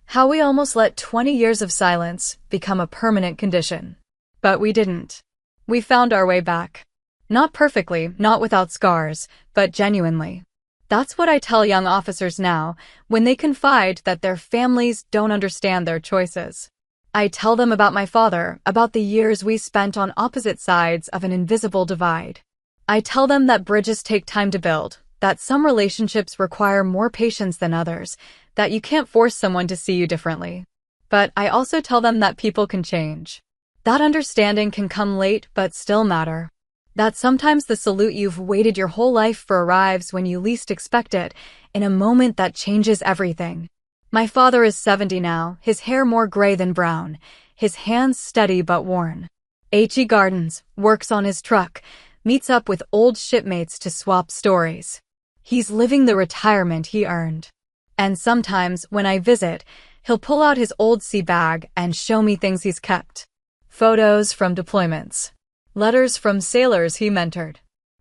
A: How we almost let 20 years of silence become a permanent condition. But we didn't. We found our way back. Not perfectly, not without scars, but genuinely. That's what I tell young officers now, when they confide that their families don't understand their choices. I tell them about my father, about the years we spent on opposite sides of an invisible divide. I tell them that bridges take time to build, that some relationships require more patience than others, that you can't force someone to see you differently. But I also tell them that people can change. That understanding can come late but still matter. That sometimes the salute you've waited your whole life for arrives when you least expect it, in a moment that changes everything. My father is 70 now, his hair more gray than brown, his hands steady but worn. H.E. Gardens, works on his truck, meets up with old shipmates to swap stories. He's living the retirement he earned. And sometimes, when I visit, he'll pull out his old sea bag and show me things he's kept. Photos from deployments. Letters from sailors he mentored.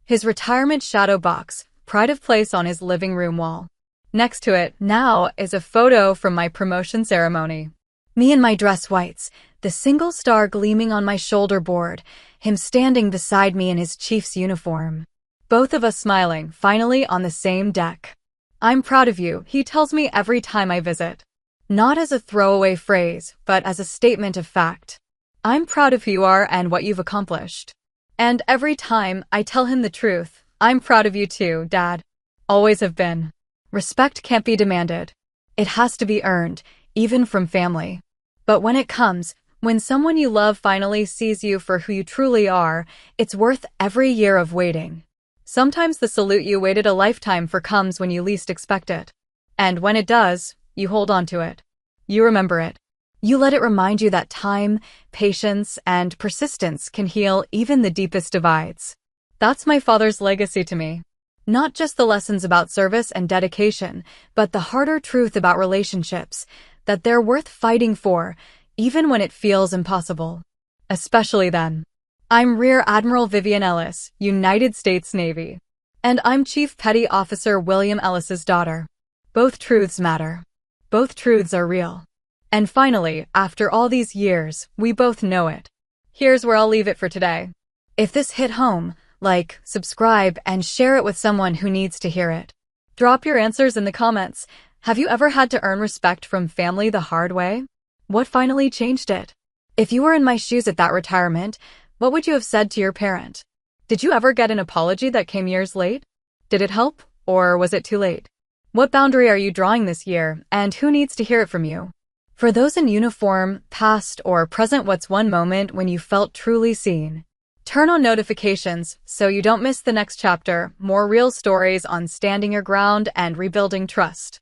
A: His retirement shadow box, pride of place on his living room wall. Next to it, now, is a photo from my promotion ceremony. Me in my dress whites, the single star gleaming on my shoulder board, him standing beside me in his chief's uniform. Both of us smiling, finally on the same deck. I'm proud of you, he tells me every time I visit. Not as a throwaway phrase, but as a statement of fact. I'm proud of who you are and what you've accomplished. And every time I tell him the truth, I'm proud of you too, Dad. Always have been. Respect can't be demanded. It has to be earned, even from family. But when it comes, when someone you love finally sees you for who you truly are, it's worth every year of waiting. Sometimes the salute you waited a lifetime for comes when you least expect it. And when it does, you hold on to it. You remember it. You let it remind you that time, patience, and persistence can heal even the deepest divides. That's my father's legacy to me. Not just the lessons about service and dedication, but the harder truth about relationships, that they're worth fighting for, even when it feels impossible. Especially then. I'm Rear Admiral Vivian Ellis, United States Navy. And I'm Chief Petty Officer William Ellis's daughter. Both truths matter. Both truths are real. And finally, after all these years, we both know it. Here's where I'll leave it for today. If this hit home, like, subscribe, and share it with someone who needs to hear it. Drop your answers in the comments. Have you ever had to earn respect from family the hard way? What finally changed it? If you were in my shoes at that retirement, what would you have said to your parent? Did you ever get an apology that came years late? Did it help, or was it too late? What boundary are you drawing this year, and who needs to hear it from you? For those in uniform, past or present, what's one moment when you felt truly seen? Turn on notifications so you don't miss the next chapter. More real stories on standing your ground and rebuilding trust.